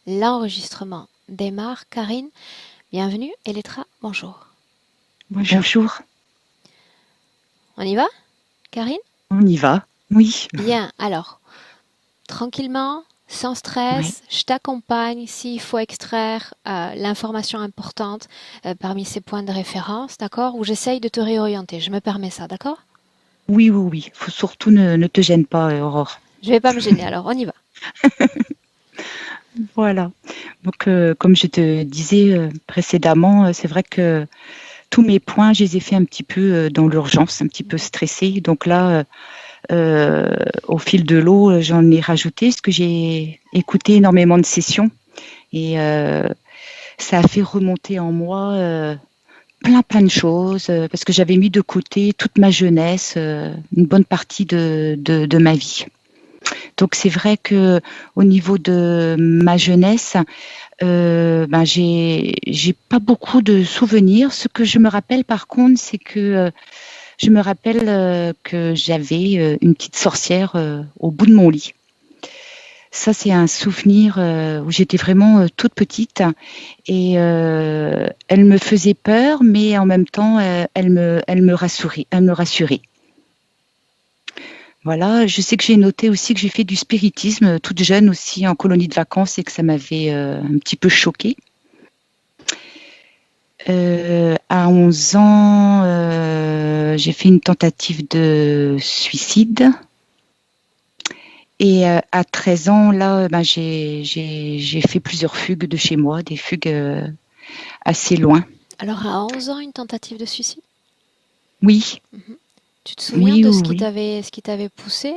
L'enregistrement démarre. Karine, bienvenue. Elettra, bonjour. Bonjour, On y va, Karine? on y va. Oui, Bien, alors, tranquillement, sans ouais. stress, je t'accompagne s'il faut extraire l'information importante parmi ces points de référence, d'accord? Ou j'essaye de te réorienter, je me permets ça, d'accord? Oui, oui, oui. Faut surtout ne te gêne pas, Aurore. Je vais pas me gêner, alors on y va. Voilà. Donc, comme je te disais précédemment, c'est vrai que tous mes points, je les ai fait un petit peu dans l'urgence, un petit peu stressée. Donc là, au fil de l'eau, j'en ai rajouté parce que j'ai écouté énormément de sessions et ça a fait remonter en moi plein de choses parce que j'avais mis de côté toute ma jeunesse, une bonne partie de ma vie. Donc c'est vrai que au niveau de ma jeunesse, ben j'ai pas beaucoup de souvenirs. Ce que je me rappelle par contre, c'est que je me rappelle que j'avais une petite sorcière au bout de mon lit. Ça, c'est un souvenir où j'étais vraiment toute petite et elle me faisait peur, mais en même temps, elle me rassurait, elle me rassurait. Voilà, je sais que j'ai noté aussi que j'ai fait du spiritisme toute jeune aussi en colonie de vacances et que ça m'avait un petit peu choquée. À 11 ans, j'ai fait une tentative de suicide. Et à 13 ans, là, ben, j'ai fait plusieurs fugues de chez moi, des fugues assez loin. Alors à 11 ans, une tentative de suicide? Oui, Mhm. Tu te souviens oui, de oui, oui. ce qui t'avait poussé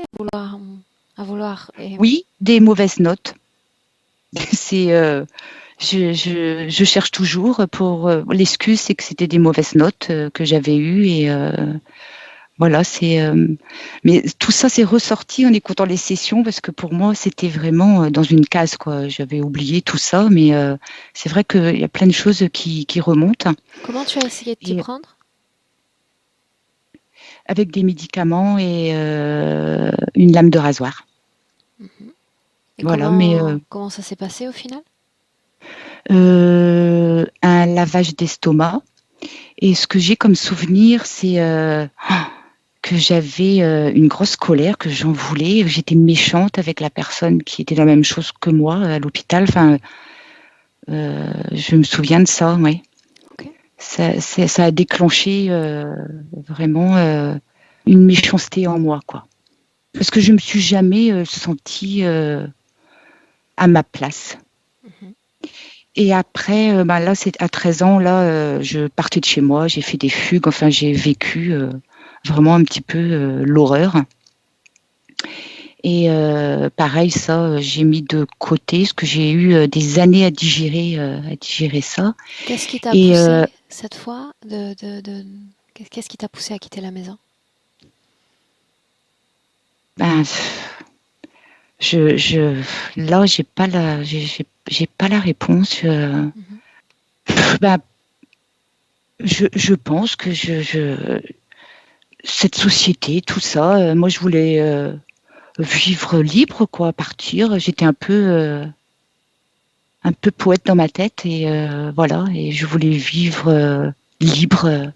à vouloir Oui, des mauvaises notes. C'est, je cherche toujours pour l'excuse, c'est que c'était des mauvaises notes que j'avais eues et voilà, c'est. Mais tout ça s'est ressorti en écoutant les sessions parce que pour moi, c'était vraiment dans une case, quoi. J'avais oublié tout ça, mais c'est vrai qu'il y a plein de choses qui remontent Comment tu as essayé de t'y et prendre? avec des médicaments et une lame de rasoir. Mhm. Et Voilà, mais comment ça s'est passé au final? un lavage d'estomac. Et ce que j'ai comme souvenir, c'est que j'avais une grosse colère, que j'en voulais, que j'étais méchante avec la personne qui était la même chose que moi à l'hôpital. Enfin, je me souviens de ça, oui. Ok. Ça a déclenché vraiment une méchanceté en moi, quoi. Parce que je me suis jamais sentie à ma place. Mhm. Et après, bah là, c'est à 13 ans, là, je partais de chez moi, j'ai fait des fugues, enfin, j'ai vécu vraiment un petit peu l'horreur. Et pareil, ça, j'ai mis de côté, parce que j'ai eu des années à digérer ça. Qu'est-ce qui t'a Et poussé cette fois Qu'est-ce qui t'a poussé à quitter la maison? ben, je, là, j'ai pas la réponse. Mhm. Ben, je pense que cette société, tout ça, moi, je voulais vivre libre, quoi, partir. J'étais un peu poète dans ma tête et voilà, et je voulais vivre libre.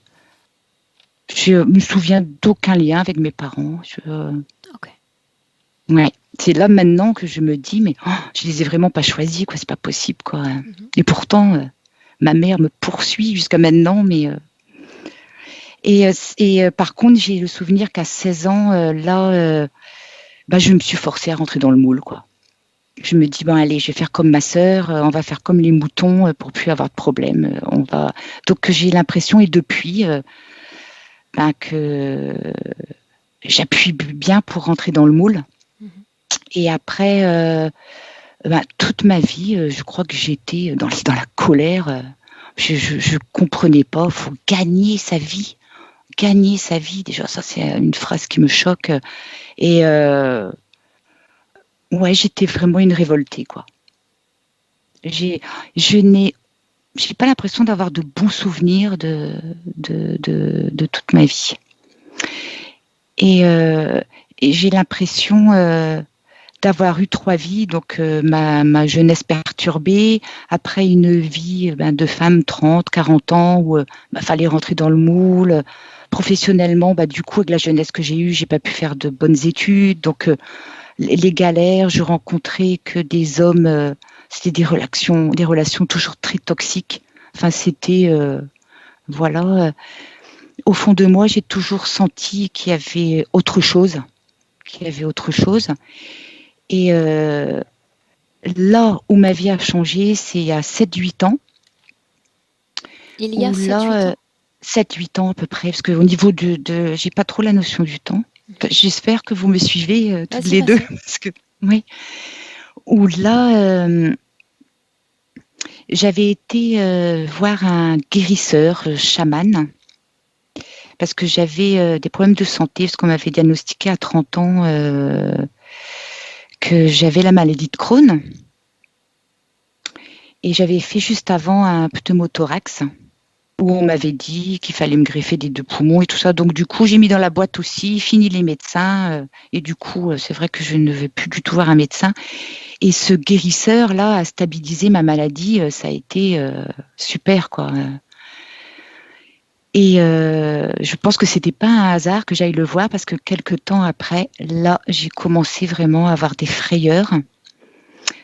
Je me souviens d'aucun lien avec mes parents. Ok. Ouais, c'est là maintenant que je me dis, mais oh, je les ai vraiment pas choisis, quoi. C'est pas possible, quoi. Mhm. Et pourtant, ma mère me poursuit jusqu'à maintenant, mais par contre, j'ai le souvenir qu'à 16 ans, là, bah, je me suis forcée à rentrer dans le moule, quoi. Je me dis, bon, allez, je vais faire comme ma sœur, on va faire comme les moutons pour plus avoir de problème. On va. Donc, j'ai l'impression, et depuis, ben, que j'appuie bien pour rentrer dans le moule. Mhm. Et après, ben, toute ma vie, je crois que j'étais dans la colère. Je comprenais pas. Il faut gagner sa vie. Gagner sa vie. Déjà, ça, c'est une phrase qui me choque. Et ouais, j'étais vraiment une révoltée, quoi. J'ai, je n'ai j'ai pas l'impression d'avoir de bons souvenirs de toute ma vie. Et, euh, et j'ai l'impression d'avoir eu 3 vies, donc ma jeunesse perturbée, après une vie de femme 30, 40 ans où fallait rentrer dans le moule. Professionnellement, du coup, avec la jeunesse que j'ai eue, j'ai pas pu faire de bonnes études, donc les galères, je rencontrais que des hommes, c'était des relations toujours très toxiques. Enfin, c'était voilà. Au fond de moi, j'ai toujours senti qu'il y avait autre chose, Et là où ma vie a changé, c'est il y a 7-8 ans. Il y a 7-8 ans. 7-8 ans à peu près, parce qu'au niveau de j'ai pas trop la notion du temps. J'espère que vous me suivez toutes les deux. Parce que, oui. Où là, j'avais été voir un guérisseur, chaman, parce que j'avais des problèmes de santé, parce qu'on m'avait diagnostiqué à 30 ans que j'avais la maladie de Crohn. Et j'avais fait juste avant un pneumothorax où on m'avait dit qu'il fallait me greffer des 2 poumons et tout ça. Donc du coup, j'ai mis dans la boîte aussi, fini les médecins. Et du coup, c'est vrai que je ne vais plus du tout voir un médecin. Et ce guérisseur-là a stabilisé ma maladie. Ça a été super, quoi. Et je pense que c'était pas un hasard que j'aille le voir parce que quelques temps après, là, j'ai commencé vraiment à avoir des frayeurs.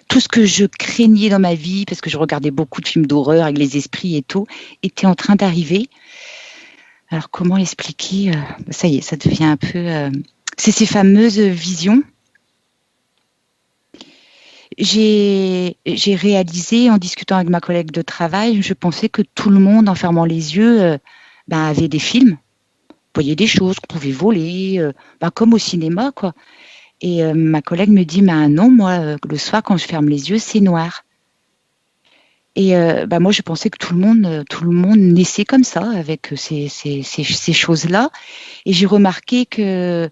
Tout ce que je craignais dans ma vie, parce que je regardais beaucoup de films d'horreur avec les esprits et tout, était en train d'arriver. Alors, comment expliquer Ça y est, ça devient un peu... C'est ces fameuses visions. J'ai réalisé, en discutant avec ma collègue de travail, je pensais que tout le monde, en fermant les yeux, avait des films, voyait des choses, qu'on pouvait voler, comme au cinéma, quoi. Et ma collègue me dit, non, moi, le soir, quand je ferme les yeux, c'est noir. Et moi, je pensais que tout le monde naissait comme ça, avec ces choses-là. Et j'ai remarqué que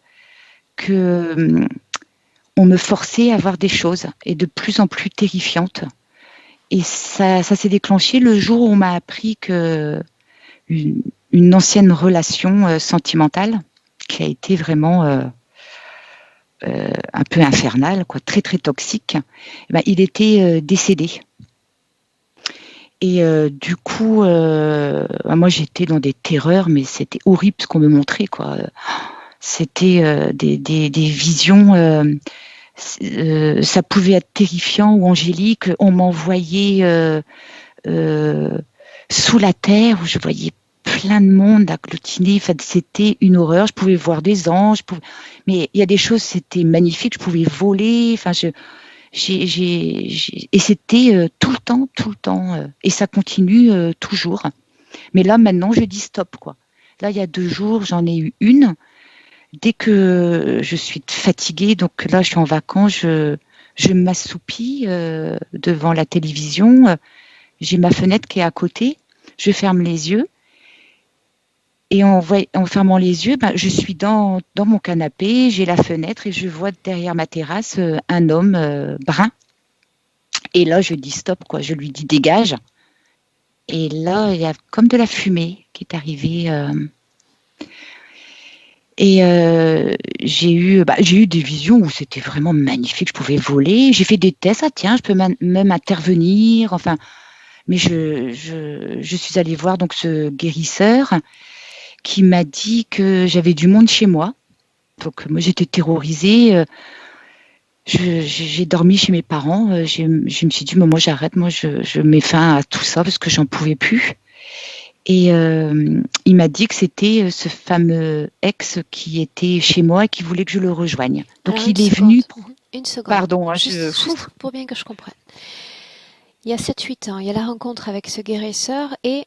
on me forçait à voir des choses, et de plus en plus terrifiantes. Et ça s'est déclenché le jour où on m'a appris que une ancienne relation sentimentale, qui a été vraiment... un peu infernal, quoi, très très toxique, il était décédé. Et du coup, moi j'étais dans des terreurs, mais c'était horrible ce qu'on me montrait, quoi. C'était des visions, ça pouvait être terrifiant ou angélique. On m'envoyait sous la terre où je voyais plein de monde agglutiné. Enfin, c'était une horreur. Je pouvais voir des anges, mais il y a des choses, c'était magnifique. Je pouvais voler. Enfin, et c'était tout le temps. Et ça continue toujours. Mais là, maintenant, je dis stop, quoi. Là, il y a 2 jours, j'en ai eu une. Dès que je suis fatiguée, donc là, je suis en vacances, je m'assoupis devant la télévision. J'ai ma fenêtre qui est à côté. Je ferme les yeux. Et en fermant les yeux, je suis dans mon canapé, j'ai la fenêtre et je vois derrière ma terrasse un homme brun. Et là, je dis stop, quoi. Je lui dis dégage. Et là, il y a comme de la fumée qui est arrivée. Et j'ai eu des visions où c'était vraiment magnifique. Je pouvais voler. J'ai fait des tests. Ah tiens, je peux même intervenir. Enfin, mais je suis allée voir donc ce guérisseur qui m'a dit que j'avais du monde chez moi. Donc moi j'étais terrorisée. J'ai dormi chez mes parents. Je me suis dit, moi j'arrête, moi je mets fin à tout ça parce que j'en pouvais plus. Et il m'a dit que c'était ce fameux ex qui était chez moi et qui voulait que je le rejoigne. Donc alors, il est venu... Une seconde. Pardon. Juste pour bien que je comprenne. Il y a 7-8 ans, il y a la rencontre avec ce guérisseur et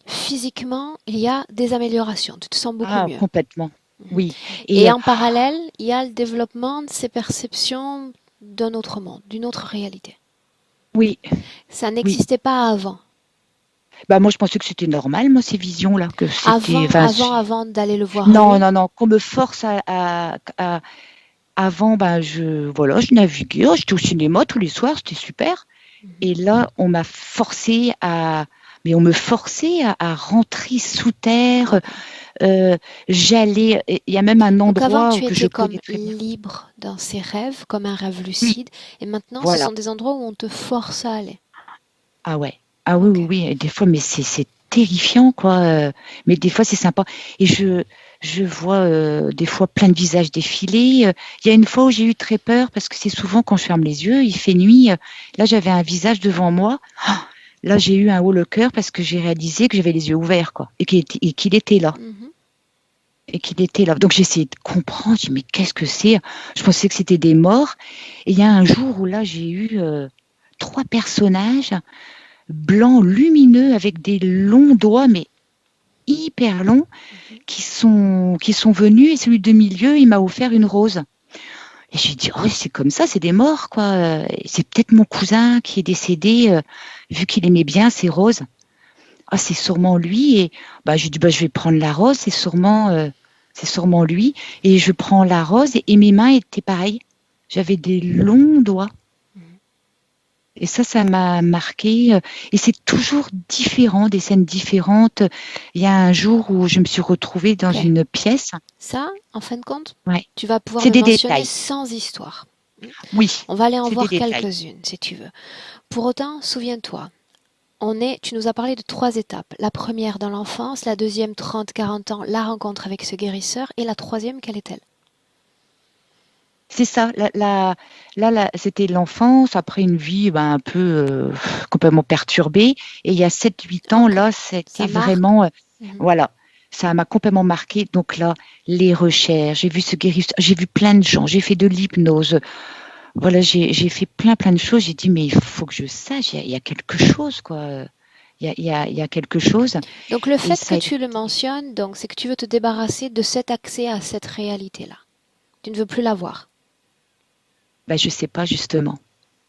physiquement, il y a des améliorations. Tu te sens beaucoup mieux. Complètement, oui. Et en parallèle, il y a le développement de ces perceptions d'un autre monde, d'une autre réalité. Oui. Ça n'existait pas avant. Moi, je pensais que c'était normal, moi, ces visions-là. Que c'était, avant d'aller le voir. Non, qu'on me force à avant, je naviguais, j'étais au cinéma tous les soirs, c'était super. Et là, on m'a forcé à mais on me forçait à rentrer sous terre. Ok. J'allais, il y a même un Donc avant, endroit tu que je étais comme connais très bien. libre dans ces rêves, comme un rêve Oui, lucide, et maintenant, ce voilà. sont des endroits où on te force à aller. Ah ouais. Ah oui, Ok. oui, oui. Et des fois, mais c'est terrifiant, quoi. Mais des fois, c'est sympa. Et je vois des fois plein de visages défiler. Il y a une fois où j'ai eu très peur parce que c'est souvent quand je ferme les yeux, il fait nuit. Là, j'avais un visage devant moi. Ah, là, j'ai eu un haut le cœur parce que j'ai réalisé que j'avais les yeux ouverts, quoi, et qu'il était là. Mhm. Et qu'il était là. Donc j'ai essayé de comprendre. J'ai dit, mais qu'est-ce que c'est? Je pensais que c'était des morts. Et il y a un jour où là, j'ai eu trois personnages blancs, lumineux, avec des longs doigts, mais hyper longs, Mhm. qui sont venus. Et celui de milieu, il m'a offert une rose. Et j'ai dit, oh, c'est comme ça, c'est des morts, quoi. C'est peut-être mon cousin qui est décédé, vu qu'il aimait bien ces roses. Ah, c'est sûrement lui. Et bah, j'ai dit, bah, je vais prendre la rose, c'est sûrement lui. Et je prends la rose et mes mains étaient pareilles. J'avais des longs doigts. Mhm. Et ça m'a marqué. Et c'est toujours différent, des scènes différentes. Il y a un jour où je me suis retrouvée dans Ok. une pièce. Ça, en fin de compte, Ouais. tu vas pouvoir C'est me des mentionner détails. sans histoire. Oui, On va aller en c'est des voir détails. quelques-unes, si tu veux. Pour autant, souviens-toi, tu nous as parlé de trois étapes. La première dans l'enfance, la deuxième 30-40 ans, la rencontre avec ce guérisseur, et la troisième, quelle est-elle? C'est ça. Là, c'était l'enfance, après une vie ben, un peu complètement perturbée. Et il y a 7, 8 ans, Ok, là, c'était ça marque. vraiment, Mhm. voilà, ça m'a complètement marqué. Donc là, les recherches, j'ai vu ce guérisseur, j'ai vu plein de gens, j'ai fait de l'hypnose. Voilà, j'ai fait plein de choses. J'ai dit, mais il faut que je sache, il y a quelque chose, quoi. Il y a quelque chose. Donc le Et fait que ça a tu le été, mentionnes, donc c'est que tu veux te débarrasser de cet accès à cette réalité-là. Tu ne veux plus la voir. ben, je sais pas, justement.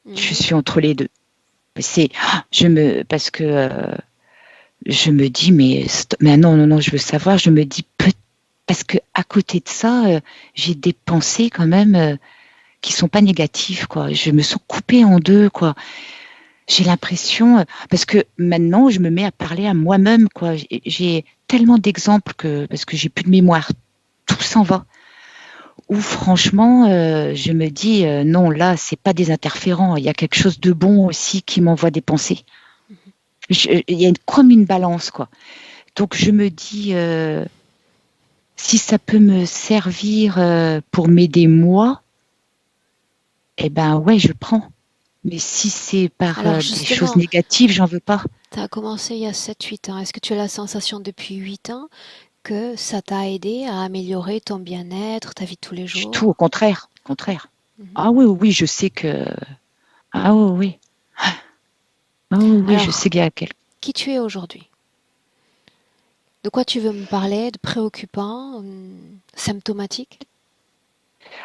Je Mhm. suis entre les deux. Parce que je me dis, mais non, non, non, je veux savoir. Je me dis, parce que à côté de ça, j'ai des pensées quand même qui sont pas négatives, quoi. Je me sens coupée en deux, quoi. J'ai l'impression, parce que maintenant, je me mets à parler à moi-même, quoi. J'ai tellement d'exemples parce que j'ai plus de mémoire, tout s'en va. Ou franchement, je me dis, non, là, c'est pas des interférents. Il y a quelque chose de bon aussi qui m'envoie des pensées. Il y a comme une balance, quoi. Donc je me dis, si ça peut me servir pour m'aider moi, eh ben ouais, je prends. Mais si c'est par Alors des choses justement, négatives, j'en veux pas. tu as commencé il y a 7-8 ans. Est-ce que tu as la sensation depuis 8 ans que ça t'a aidé à améliorer ton bien-être, ta vie de tous les Du tout, jours? au contraire, au Ok. contraire. Mhm. Ah oui, oui, oui, je sais que. Ah oui, oui. Ah oui, oui, je sais Alors, qu'il y a quel. qui tu es aujourd'hui? De quoi tu veux me parler? De préoccupant, symptomatique?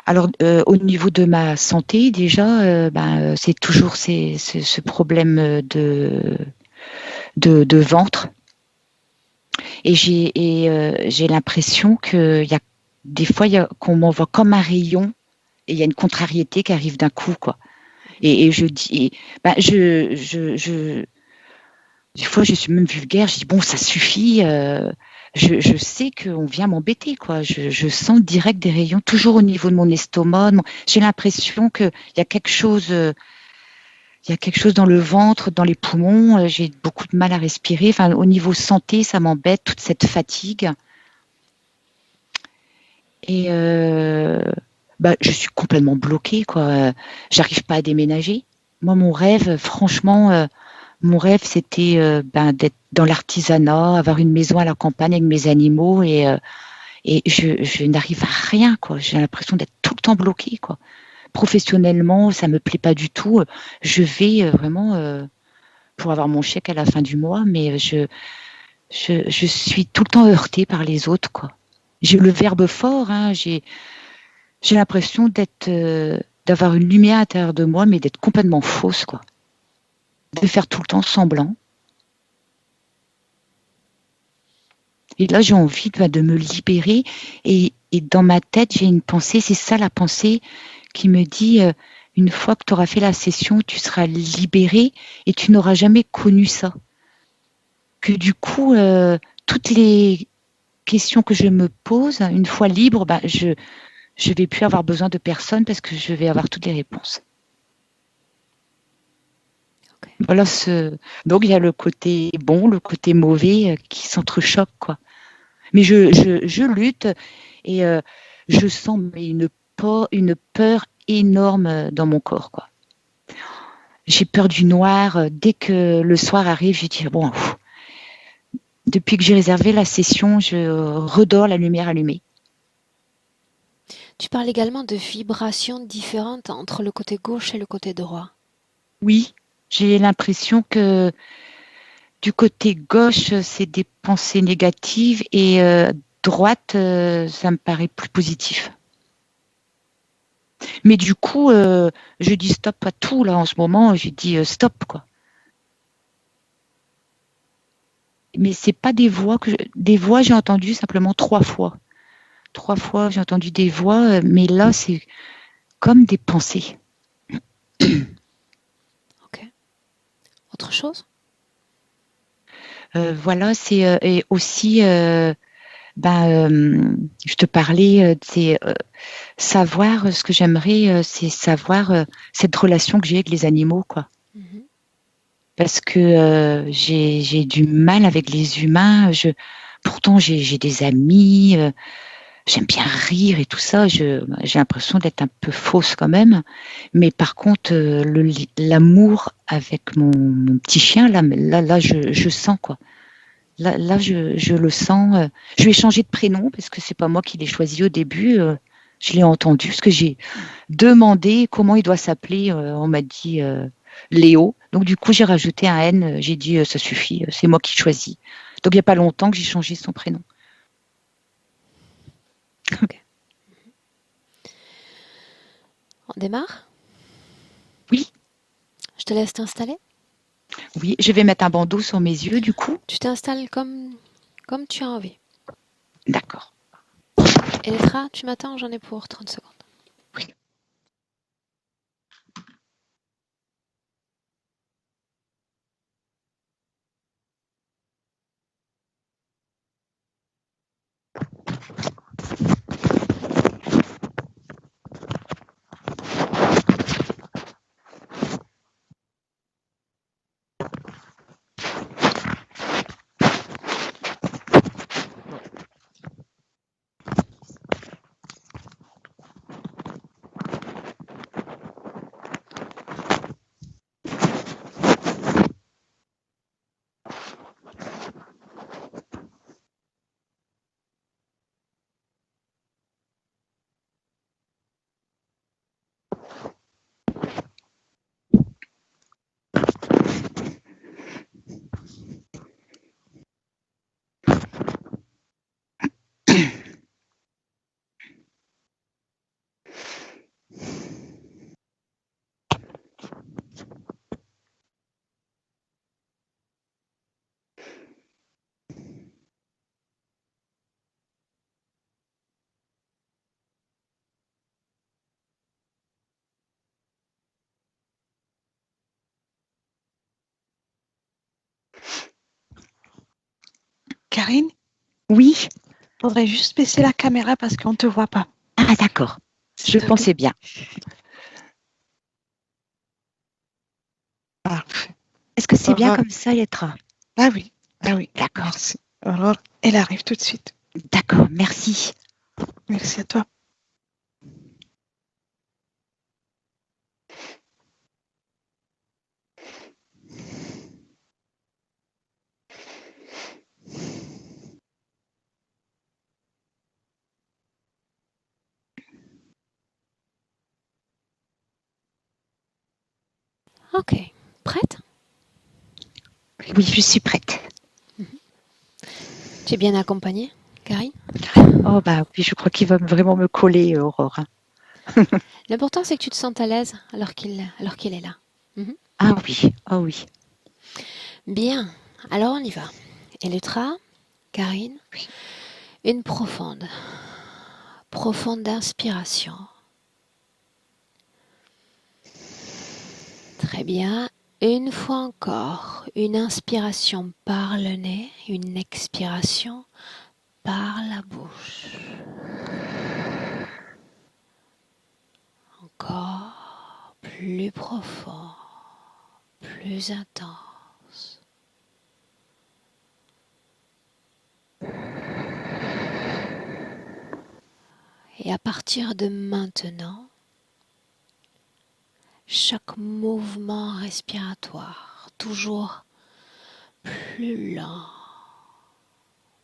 Alors, au niveau de ma santé, déjà, c'est toujours ce problème de ventre. Et j'ai l'impression que y a, des fois, qu'on m'envoie comme un rayon et il y a une contrariété qui arrive d'un coup, quoi. Et je dis, des fois, je suis même vulgaire. Je dis bon, ça suffit. Je sais qu'on vient m'embêter, quoi. Je sens direct des rayons, toujours au niveau de mon estomac. J'ai l'impression qu'il y a quelque chose. Il y a quelque chose dans le ventre, dans les poumons. J'ai beaucoup de mal à respirer. Enfin, au niveau santé, ça m'embête toute cette fatigue. Et je suis complètement bloquée, quoi. J'arrive pas à déménager. Moi, mon rêve, c'était d'être dans l'artisanat, avoir une maison à la campagne avec mes animaux, et je n'arrive à rien, quoi. J'ai l'impression d'être tout le temps bloquée, quoi. Professionnellement, ça me plaît pas du tout. Je vais vraiment pour avoir mon chèque à la fin du mois, mais je suis tout le temps heurtée par les autres, quoi. J'ai le verbe fort, hein, j'ai l'impression d'avoir une lumière à l'intérieur de moi, mais d'être complètement fausse, quoi. De faire tout le temps semblant. Et là, j'ai envie de me libérer. Et dans ma tête, j'ai une pensée, c'est ça la pensée qui me dit, une fois que tu auras fait la session, tu seras libéré et tu n'auras jamais connu ça. que du coup, toutes les questions que je me pose, une fois libre, ben, je vais plus avoir besoin de personne parce que je vais avoir toutes les réponses. Ok. Voilà, donc il y a le côté bon, le côté mauvais qui s'entrechoquent, quoi. Mais je lutte et je sens une peur énorme dans mon corps, quoi. J'ai peur du noir. Dès que le soir arrive, je dis bon, depuis que j'ai réservé la session, je redors la lumière allumée. Tu parles également de vibrations différentes entre le côté gauche et le côté droit. Oui, j'ai l'impression que du côté gauche, c'est des pensées négatives et droite, ça me paraît plus positif. Mais du coup, je dis stop à tout là en ce moment. J'ai dit stop, quoi. Mais c'est pas des voix des voix j'ai entendu simplement 3 fois. 3 fois j'ai entendu des voix, mais là c'est comme des pensées. Ok. Autre chose? Voilà, c'est et aussi je te parlais, c'est savoir ce que j'aimerais, c'est savoir cette relation que j'ai avec les animaux, quoi. Mhm. Parce que j'ai du mal avec les humains. Pourtant, j'ai des amis, j'aime bien rire et tout ça. J'ai l'impression d'être un peu fausse quand même. Mais par contre, l'amour avec mon petit chien, là, je sens, quoi. Là, je le sens. Je lui ai changé de prénom parce que c'est pas moi qui l'ai choisi au début. Je l'ai entendu parce que j'ai demandé comment il doit s'appeler. On m'a dit Léo. Donc du coup, j'ai rajouté un N. J'ai dit ça suffit, c'est moi qui choisis. Donc il n'y a pas longtemps que j'ai changé son prénom. Ok. On démarre? Oui, Je te laisse t'installer. oui. Je vais mettre un bandeau sur mes yeux du coup. Tu t'installes comme tu as envie. D'accord. Elettra, tu m'attends, j'en ai pour 30 secondes. Oui. Karine, Oui. faudrait juste baisser la caméra parce qu'on ne te voit pas. Ah d'accord. S'il Je te plaît. pensais bien. Parfait. Est-ce que c'est bien Alors, comme ça, Yetra? ah oui, ah oui, D'accord. merci. Alors, elle arrive tout de suite. D'accord. Merci. Merci à toi. Ok. Prête? Oui, je suis prête. Tu es bien accompagnée, Karine? Oh bah oui, je crois qu'il va vraiment me coller, Aurore. L'important, c'est que tu te sentes à l'aise alors qu'il est là. Mhm. Ah oui, ah oui. Bien. Alors, on y va. Elettra, Karine, Oui. une profonde inspiration. Très bien. Une fois encore, une inspiration par le nez, une expiration par la bouche. Encore plus profond, plus intense. Et à partir de maintenant, chaque mouvement respiratoire, toujours plus lent,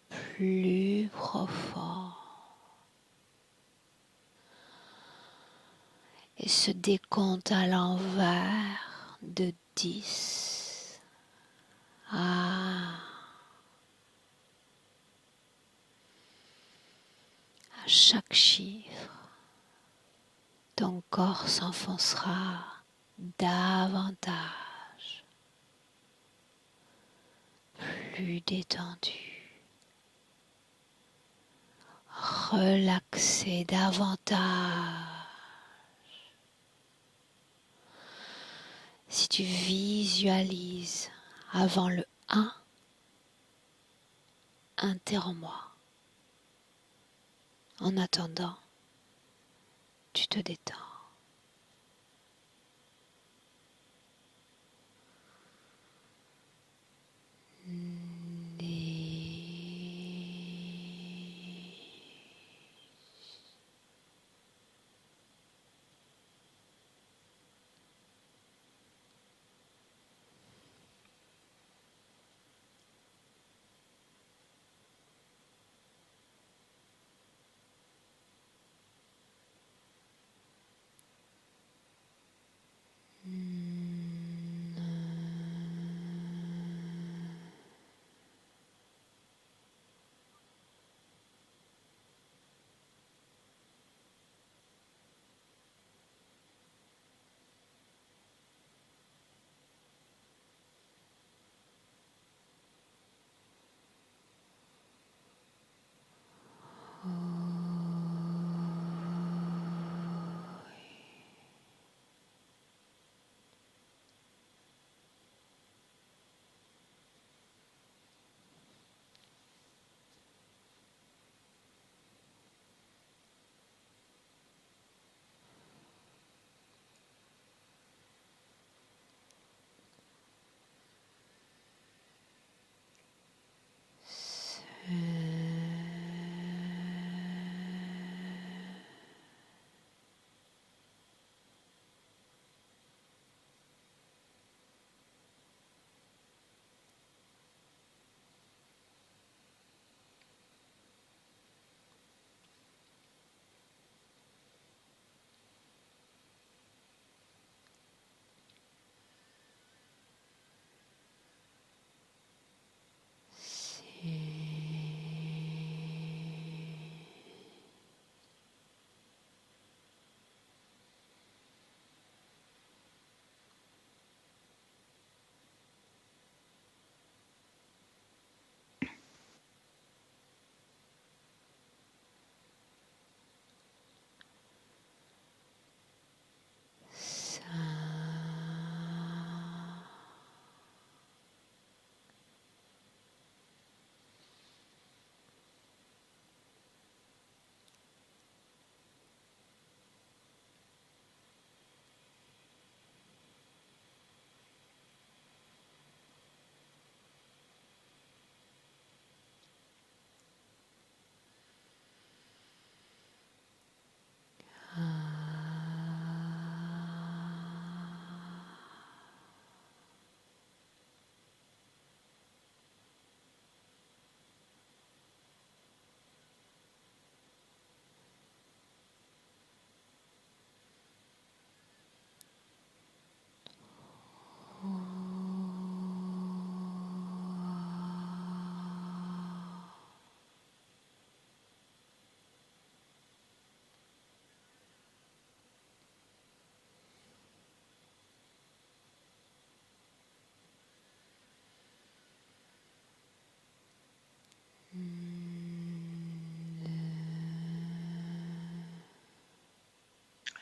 plus profond, et se décompte à l'envers de 10 à chaque chiffre, ton corps s'enfoncera davantage, plus détendu, relaxé davantage. Si tu visualises avant le 1, interromps-moi. En attendant, tu te détends.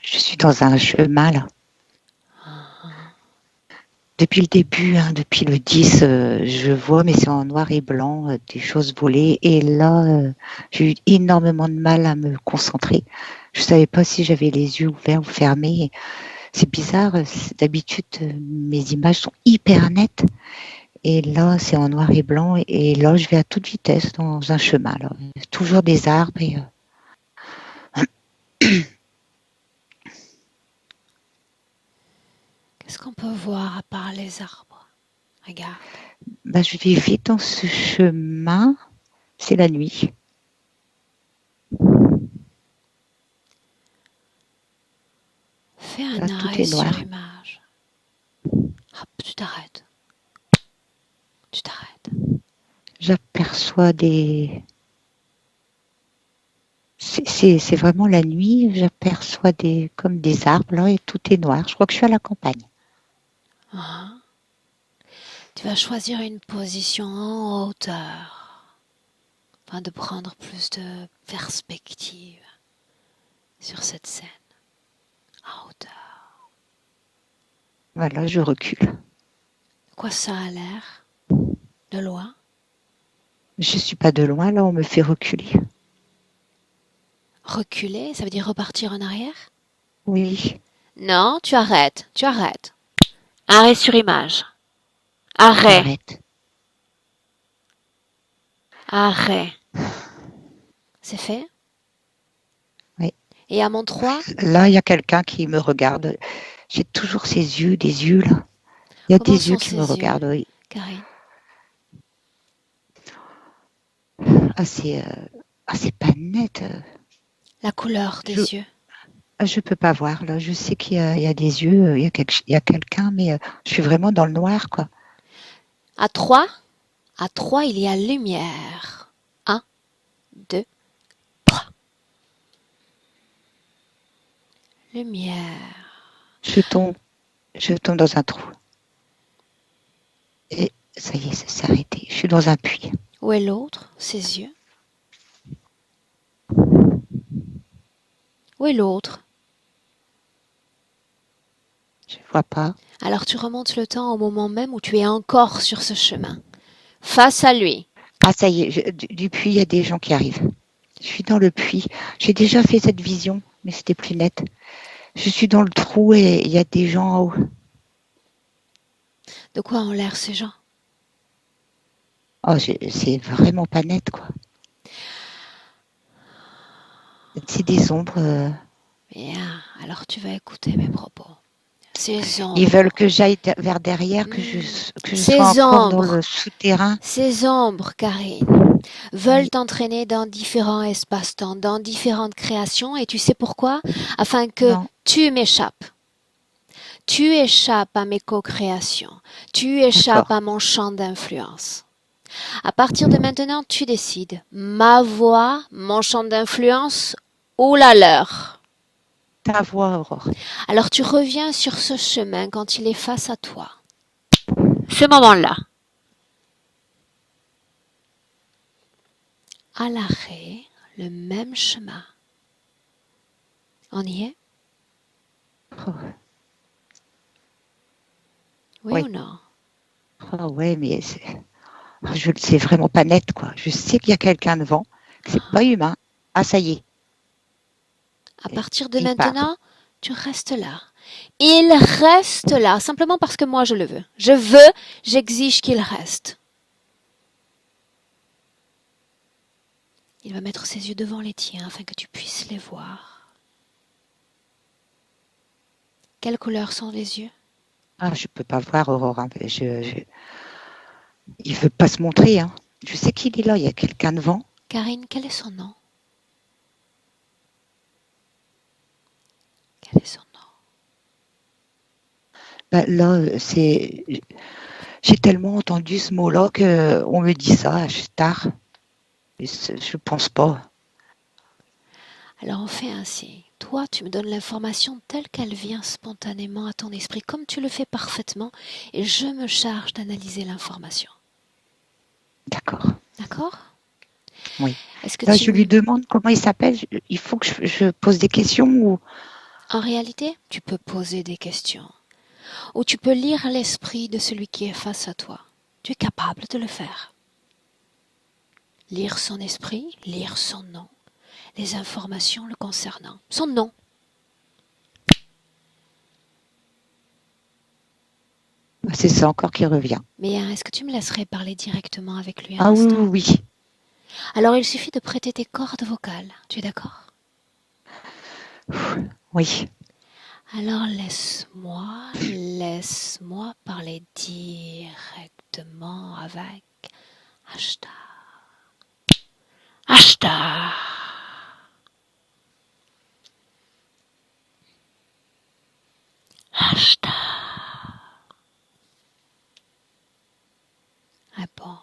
Je suis dans un chemin là. Depuis le début, hein, depuis le 10, je vois, mais c'est en noir et blanc, des choses volées. Et là, j'ai eu énormément de mal à me concentrer. Je savais pas si j'avais les yeux ouverts ou fermés. C'est bizarre. D'habitude, mes images sont hyper nettes. Et là, c'est en noir et blanc. Et là, je vais à toute vitesse dans un chemin. Là. Toujours des arbres. Et, Qu'est-ce qu'on peut voir à part les arbres? Regarde. je vais vite dans ce chemin. C'est la nuit. Fais un Là, tout arrêt est sur noir. image. Hop, tu t'arrêtes. Tu t'arrêtes. J'aperçois des... C'est vraiment la nuit, j'aperçois comme des arbres là et tout est noir. Je crois que je suis à la campagne. Hein? Tu vas choisir une position en hauteur afin de prendre plus de perspective sur cette scène. En hauteur. Voilà, je recule. De quoi ça a l'air? De loin? Je suis pas de loin là, on me fait reculer. Reculer, ça veut dire repartir en arrière? Oui, Non, tu arrêtes, tu arrêtes. Arrêt sur image. Arrêt, j'arrête. arrêt. C'est fait? Oui. Et à mon 3, Là, il y a quelqu'un qui me regarde. J'ai toujours ces yeux, des yeux là. Il y a comment des yeux sont qui me ses yeux, regardent, oui. Karine? Ah, c'est pas net. La couleur des Je, yeux. je peux pas voir là. Je sais il y a des yeux, il y a quelqu'un, mais je suis vraiment dans le noir quoi. À 3, il y a lumière. 1, 2, 3. Lumière. Je tombe, je tombe dans un trou. Et ça y est, ça s'est arrêté. Je suis dans un puits. Où est l'autre? Ses yeux. Où est l'autre? Je vois pas. Alors tu remontes le temps au moment même où tu es encore sur ce chemin. Face à lui. Ah, ça y est, du puits, il y a des gens qui arrivent. Je suis dans le puits. J'ai déjà fait cette vision, mais c'était plus net. Je suis dans le trou et il y a des gens en haut. De quoi ont l'air ces gens? Oh, c'est vraiment pas net, quoi. C'est des ombres. Bien, alors tu vas écouter mes propos. Ces ombres. Ils veulent que j'aille vers derrière, que je sois Ces encore dans ombres. le souterrain. Ces ombres, Karine, veulent t'entraîner dans différents espaces-temps, dans différentes créations, et tu sais pourquoi? Afin que Non, tu m'échappes. Tu échappes à mes co-créations. Tu échappes d'accord. à mon champ d'influence. À partir de maintenant, tu décides. Ma voix, mon champ d'influence ou la leur. Ta voix, Aurore. Alors tu reviens sur ce chemin quand il est face à toi. Ce moment-là. À l'arrêt, le même chemin. On y est? Oh, Oui oui. ou non? Oh, ouais, mais c'est vraiment pas net, quoi. Je sais qu'il y a quelqu'un devant, que c'est pas humain. Ah, ça y est. À partir de Il part. maintenant, tu restes là. Il reste là, simplement parce que moi je le veux. Je veux, j'exige qu'il reste. Il va mettre ses yeux devant les tiens afin que tu puisses les voir. Quelle couleur sont les yeux? Ah, je peux pas voir Aurore. Hein. Il veut pas se montrer. Hein. Je sais qu'il est là. Il y a quelqu'un devant. Karine, quel est son nom? Quel est son nom? Bah, là, j'ai tellement entendu ce mot-là qu'on me dit ça tard. Je pense pas. Alors on fait ainsi. Toi, tu me donnes l'information telle qu'elle vient spontanément à ton esprit, comme tu le fais parfaitement, et je me charge d'analyser l'information. D'accord. D'accord? Oui. Est-ce que Là, tu... je lui demande comment il s'appelle. Il faut que je pose des questions ou... En réalité, tu peux poser des questions. Ou tu peux lire l'esprit de celui qui est face à toi. Tu es capable de le faire. Lire son esprit, lire son nom, les informations le concernant. Son nom. C'est ça encore qui revient. Mais est-ce que tu me laisserais parler directement avec lui un Ah oui, instant? oui, oui. Alors il suffit de prêter tes cordes vocales. Tu es d'accord? Oui. Alors laisse-moi parler directement avec Ashtar. Ashtar. Ashtar. Réponds.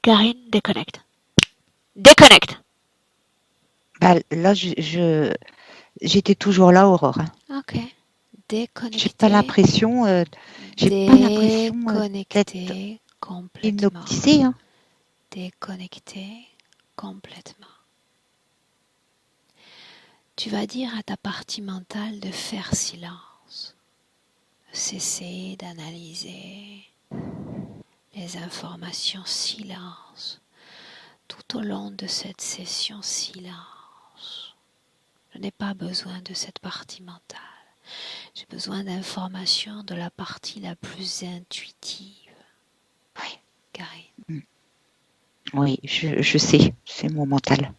Karine, déconnecte. Déconnecte. Bah, là, j'étais toujours là, Aurore. Ok. Déconnecté. J'ai pas l'impression d'être Déconnecté complètement. hypnotisée. Hein. Déconnecté complètement. Tu vas dire à ta partie mentale de faire silence, de cesser d'analyser les informations, silence, tout au long de cette session, silence. Je n'ai pas besoin de cette partie mentale. J'ai besoin d'informations de la partie la plus intuitive. Oui. Karine. Oui, je sais, c'est mon mental.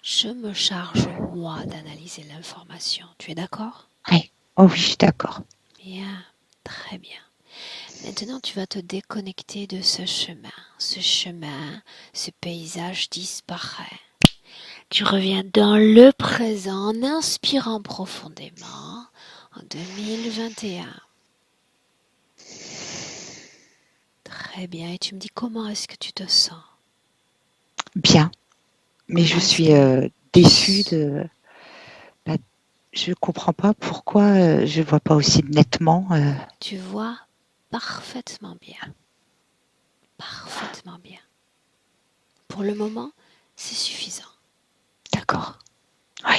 Je me charge, moi, d'analyser l'information. Tu es d'accord? Oui. Oh oui, je suis d'accord. Bien, très bien. Maintenant, tu vas te déconnecter de ce chemin. Ce chemin, ce paysage disparaît. Tu reviens dans le présent en inspirant profondément en 2021. Très bien. Et tu me dis comment est-ce que tu te sens? Bien. Mais Comment je est-ce suis que- déçue de... Bah, je comprends pas pourquoi je vois pas aussi nettement. Tu vois parfaitement bien. Parfaitement bien. Pour le moment, c'est suffisant. D'accord. Oui.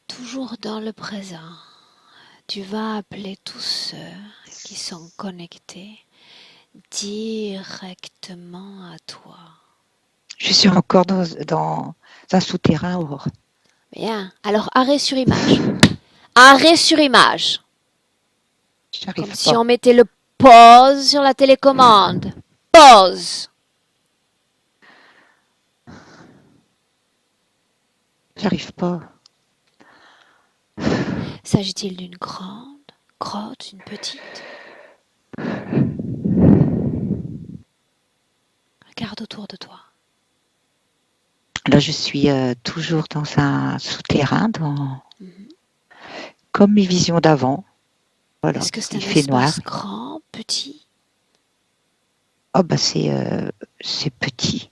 Toujours dans le présent, tu vas appeler tous ceux qui sont connectés directement à toi. Je suis encore dans un souterrain, Aurore. Bien, alors arrêt sur image. Arrêt sur image. J'arrive Comme pas. si on mettait le pause sur la télécommande. Pause. J'arrive pas. S'agit-il d'une grande grotte, une petite? Regarde autour de toi. Là, je suis toujours dans un souterrain, Mhm. comme mes visions d'avant. Voilà, Est-ce que c'est il un fait noir. espace grand, petit? Oh bah c'est petit.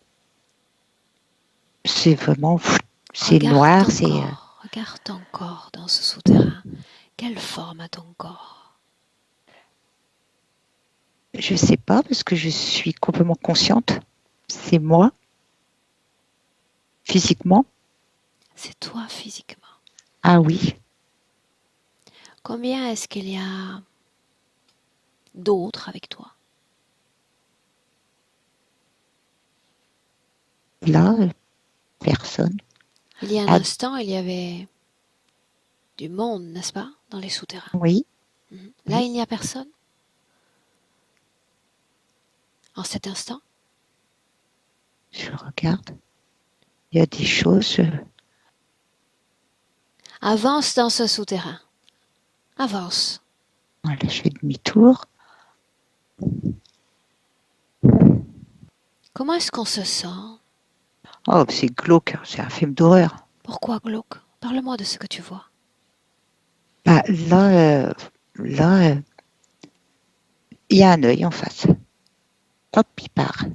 C'est vraiment c'est Regarde noir, ton c'est corps. Regarde ton corps dans ce souterrain. Quelle forme a ton corps? je sais pas parce que je suis complètement consciente. C'est moi physiquement. C'est toi physiquement. Ah oui. Combien est-ce qu'il y a d'autres avec toi? Là, personne. Il y a un Ah instant, il y avait du monde, n'est-ce pas, dans les souterrains. oui, Mhm. Là, oui. il n'y a personne. En cet instant, Je regarde. Il y a des choses. avance dans ce souterrain. Avance. Voilà, je fais demi-tour. Comment est-ce qu'on se sent? Oh, c'est glauque, hein, c'est un film d'horreur. Pourquoi glauque? Parle-moi de ce que tu vois. Bah, là, il y a un œil en face. Hop, il part.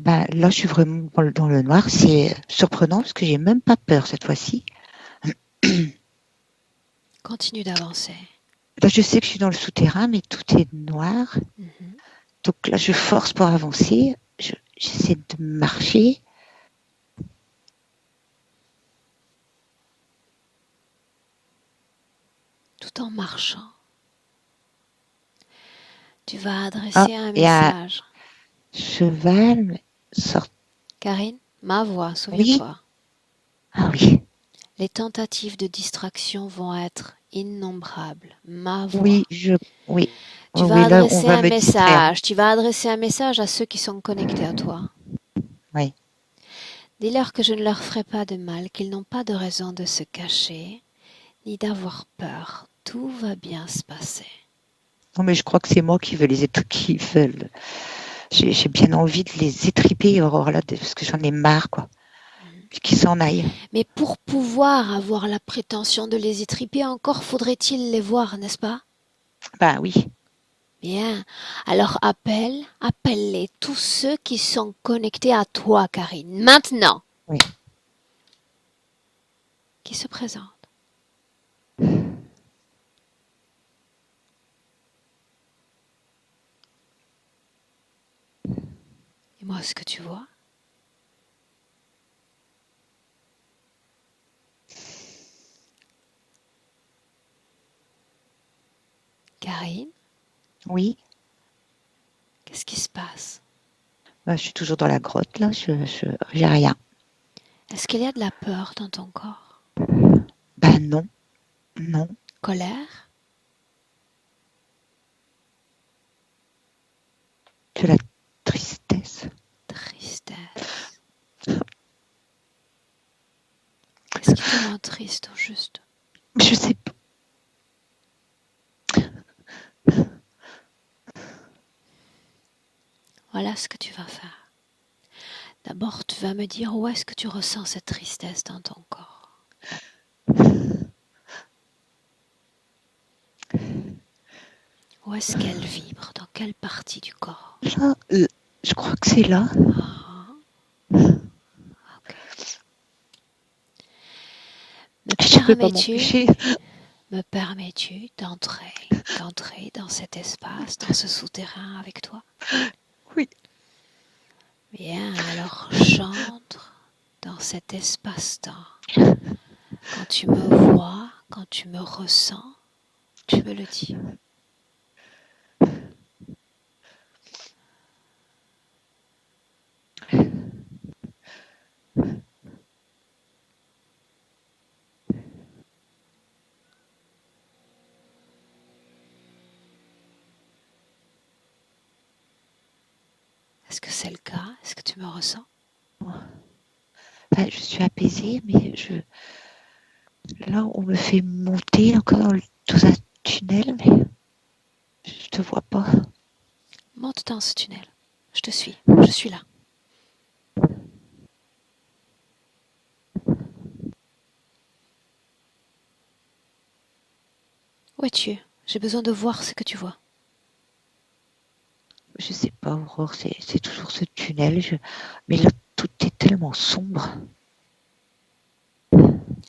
Bah, là, je suis vraiment dans le noir. C'est surprenant parce que j'ai même pas peur cette fois-ci. Continue d'avancer. Là, je sais que je suis dans le souterrain, mais tout est noir. Mhm. Donc là, je force pour avancer. j'essaie de marcher. Tout en marchant, tu vas Ah, adresser un il y a un message. cheval. Sort... Karine, ma voix, Oui, souviens-toi. ah oui, Les tentatives de distraction vont être innombrables. Ma oui, voix. oui, Tu oui, vas oui, là, on adresser va un me distraire. message. Tu vas adresser un message à ceux qui sont connectés à toi. Oui. Dis-leur que je ne leur ferai pas de mal, qu'ils n'ont pas de raison de se cacher, ni d'avoir peur. Tout va bien se passer. Non, mais je crois que c'est moi qui veux qui veulent. J'ai bien envie de les étriper, Aurore, là, parce que j'en ai marre, quoi. Puis qu'ils s'en aillent. Mais pour pouvoir avoir la prétention de les étriper, encore faudrait-il les voir, n'est-ce pas? Ben oui. Bien. Alors appelle-les, tous ceux qui sont connectés à toi, Karine. Maintenant. Oui. Qui se présente. Et moi, ce que tu vois. Karine, Oui. qu'est-ce qui se passe? Ben, je suis toujours dans la grotte, là. J'ai rien. Est-ce qu'il y a de la peur dans ton corps? Ben non. Non. Colère? De la tristesse. Tristesse. Qu'est-ce qui te rend triste au juste? Je sais pas. Voilà ce que tu vas faire. D'abord, tu vas me dire où est-ce que tu ressens cette tristesse dans ton corps. Où est-ce qu'elle vibre? Dans quelle partie du corps? Là, je crois que c'est là. Ah, ok. Je peux pas m'empêcher. Me permets-tu d'entrer dans cet espace, dans ce souterrain avec toi? Oui. Bien, alors j'entre dans cet espace-temps. Quand tu me vois, quand tu me ressens, tu me le dis. Est-ce que c'est le cas? Est-ce que tu me ressens? Ben, je suis apaisée, mais là, on me fait monter encore dans un tunnel, mais je te vois pas. Monte dans ce tunnel. Je te suis. Je suis là. Où es-tu? J'ai besoin de voir ce que tu vois. Je sais pas, Aurore, c'est toujours ce tunnel. Mais là, tout est tellement sombre.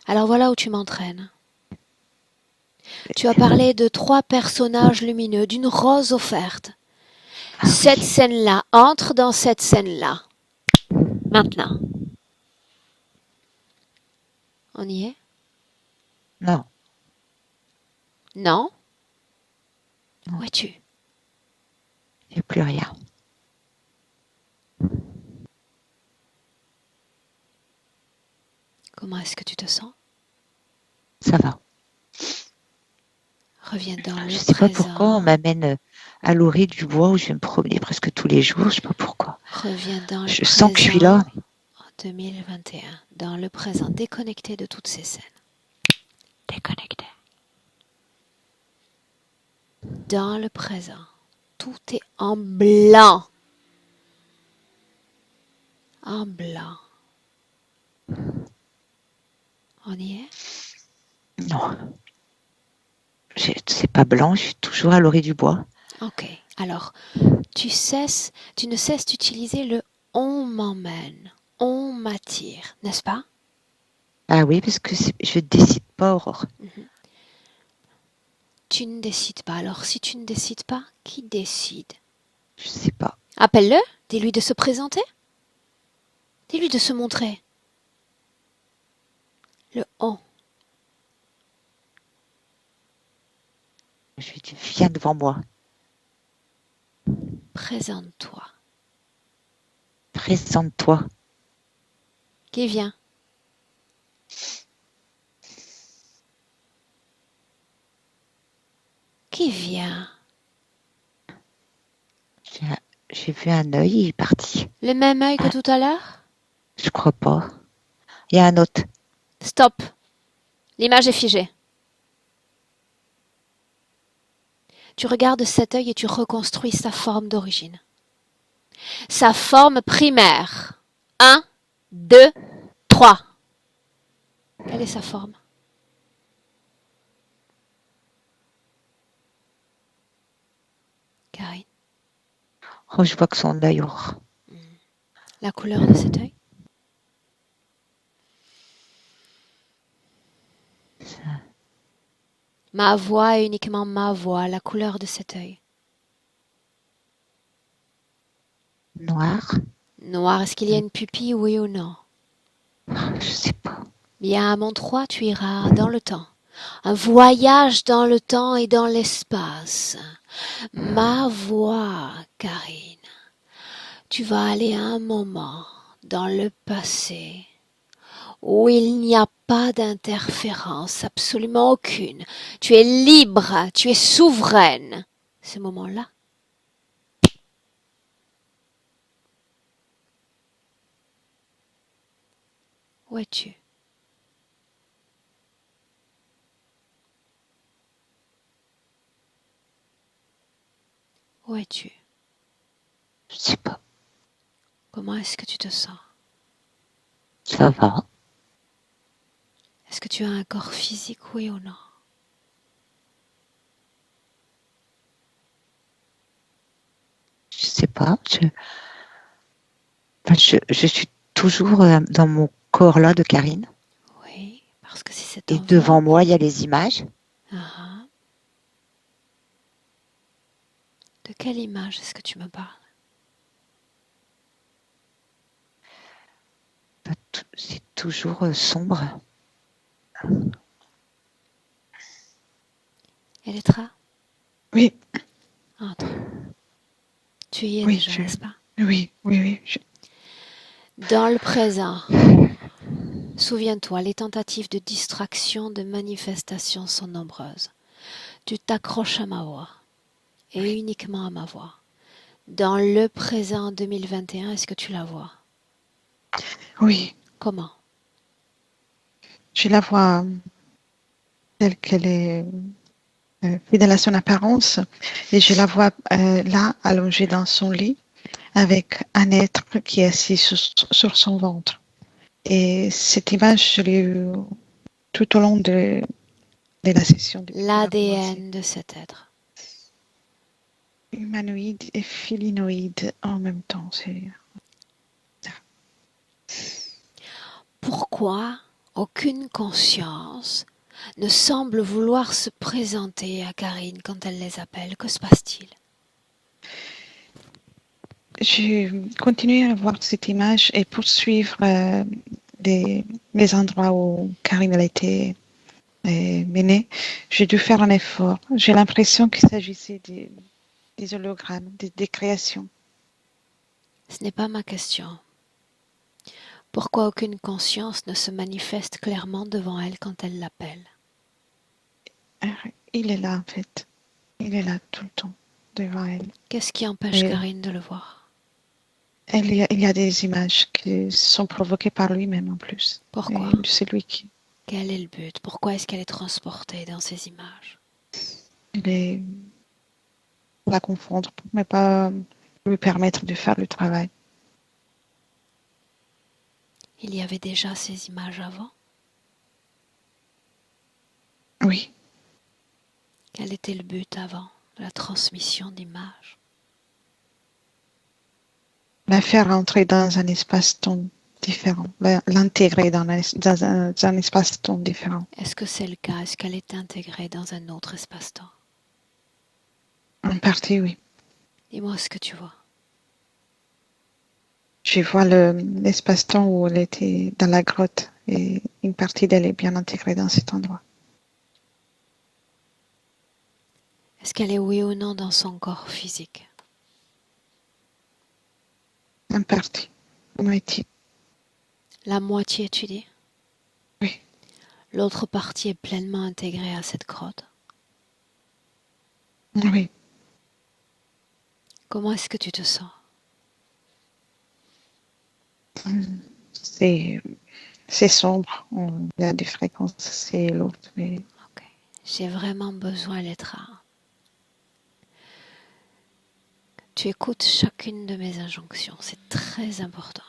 Alors voilà où tu m'entraînes. Tu as parlé de 3 personnages lumineux, d'une rose offerte. Ah Cette oui. scène-là, entre dans cette scène-là. Maintenant. On y est? Non. Non? Non. Où es-tu? Il n'y a plus rien. Comment est-ce que tu te sens? Ça va. Reviens dans Je le sais pas pourquoi on présent. m'amène à l'orée du bois où je vais me promener presque tous les jours. Je sais pas pourquoi. Reviens dans le Je sens que je suis présent là. en 2021. Dans le présent, déconnecté de toutes ces scènes. Déconnecté. Dans le présent, tout est en blanc. En blanc. On y est? Non. C'est pas blanc, je suis toujours à l'orée du bois. Ok. Alors, tu ne cesses d'utiliser le on m'emmène, on m'attire, n'est-ce pas? Ah oui, parce que je décide pas, Aurore. Tu ne décides pas. Alors, si tu ne décides pas, qui décide? Je sais pas. Appelle-le, dis-lui de se présenter. Dis-lui de se montrer. Le on. Je lui dis, viens devant moi. Présente-toi. Présente-toi. Qui vient? Qui vient? J'ai vu un œil, il est parti. Le même œil que Ah, tout à l'heure? je crois pas. Il y a un autre. Stop. L'image est figée. Tu regardes cet œil et tu reconstruis sa forme d'origine. Sa forme primaire. 1, 2, 3. Quelle est sa forme? Karine. Oh, je vois que son œil. Oh, La couleur de cet œil? Ma voix est uniquement ma voix, la couleur de cet œil. noir. Noir, est-ce qu'il y a une pupille, oui ou non? Je sais pas. Bien, à mon 3, tu iras dans le temps. Un voyage dans le temps et dans l'espace. Ma voix, Karine. Tu vas aller à un moment dans le passé où il n'y a pas d'interférence, absolument aucune. Tu es libre, tu es souveraine. Ce moment-là, où es-tu? Où es-tu? Je sais pas. Comment est-ce que tu te sens? Ça va. Est-ce que tu as un corps physique, oui ou non? Je sais pas. Je suis toujours dans mon corps là de Karine. Oui, parce que si c'est Et en devant voix. moi, il y a les images. Ah. De quelle image est-ce que tu me parles? C'est toujours sombre. Elettra, Oui, entre. Tu y es oui, déjà, n'est-ce pas? oui, oui, oui. Dans le présent, souviens-toi, les tentatives de distraction, de manifestation sont nombreuses. Tu t'accroches à ma voix, et uniquement à ma voix. Dans le présent 2021, est-ce que tu la vois? Oui, Comment? je la vois telle qu'elle est fidèle à son apparence et je la vois là, allongée dans son lit, avec un être qui est assis sur son ventre. Et cette image, je l'ai eue tout au long de la session depuis qu'elle a commencé. L'ADN de cet être. Humanoïde et félinoïde en même temps. Pourquoi aucune conscience ne semble vouloir se présenter à Karine quand elle les appelle? Que se passe-t-il? J'ai continué à voir cette image et poursuivre les endroits où Karine a été menée. J'ai dû faire un effort. J'ai l'impression qu'il s'agissait des hologrammes, des créations. Ce n'est pas ma question. Pourquoi aucune conscience ne se manifeste clairement devant elle quand elle l'appelle? Il est là, en fait. Il est là tout le temps, devant elle. Qu'est-ce qui empêche Et Karine de le voir? il y a des images qui sont provoquées par lui-même en plus. Pourquoi? Et c'est lui qui Quel est le but? Pourquoi est-ce qu'elle est transportée dans ces images? il est pour la confondre, mais pas lui permettre de faire le travail. Il y avait déjà ces images avant? Oui, Quel était le but avant de la transmission d'images? la faire entrer dans un espace-temps différent, l'intégrer dans un espace-temps différent. Est-ce que c'est le cas? Est-ce qu'elle est intégrée dans un autre espace-temps? En partie, oui. Dis-moi ce que tu vois. Je vois l'espace-temps où elle était dans la grotte et une partie d'elle est bien intégrée dans cet endroit. Est-ce qu'elle est oui ou non dans son corps physique? Une partie, moitié. La moitié, tu dis? Oui. L'autre partie est pleinement intégrée à cette grotte. Oui. Comment est-ce que tu te sens? C'est sombre. Il y a des fréquences, c'est l'autre. Mais... Ok. J'ai vraiment besoin d'être là. Tu écoutes chacune de mes injonctions, c'est très important.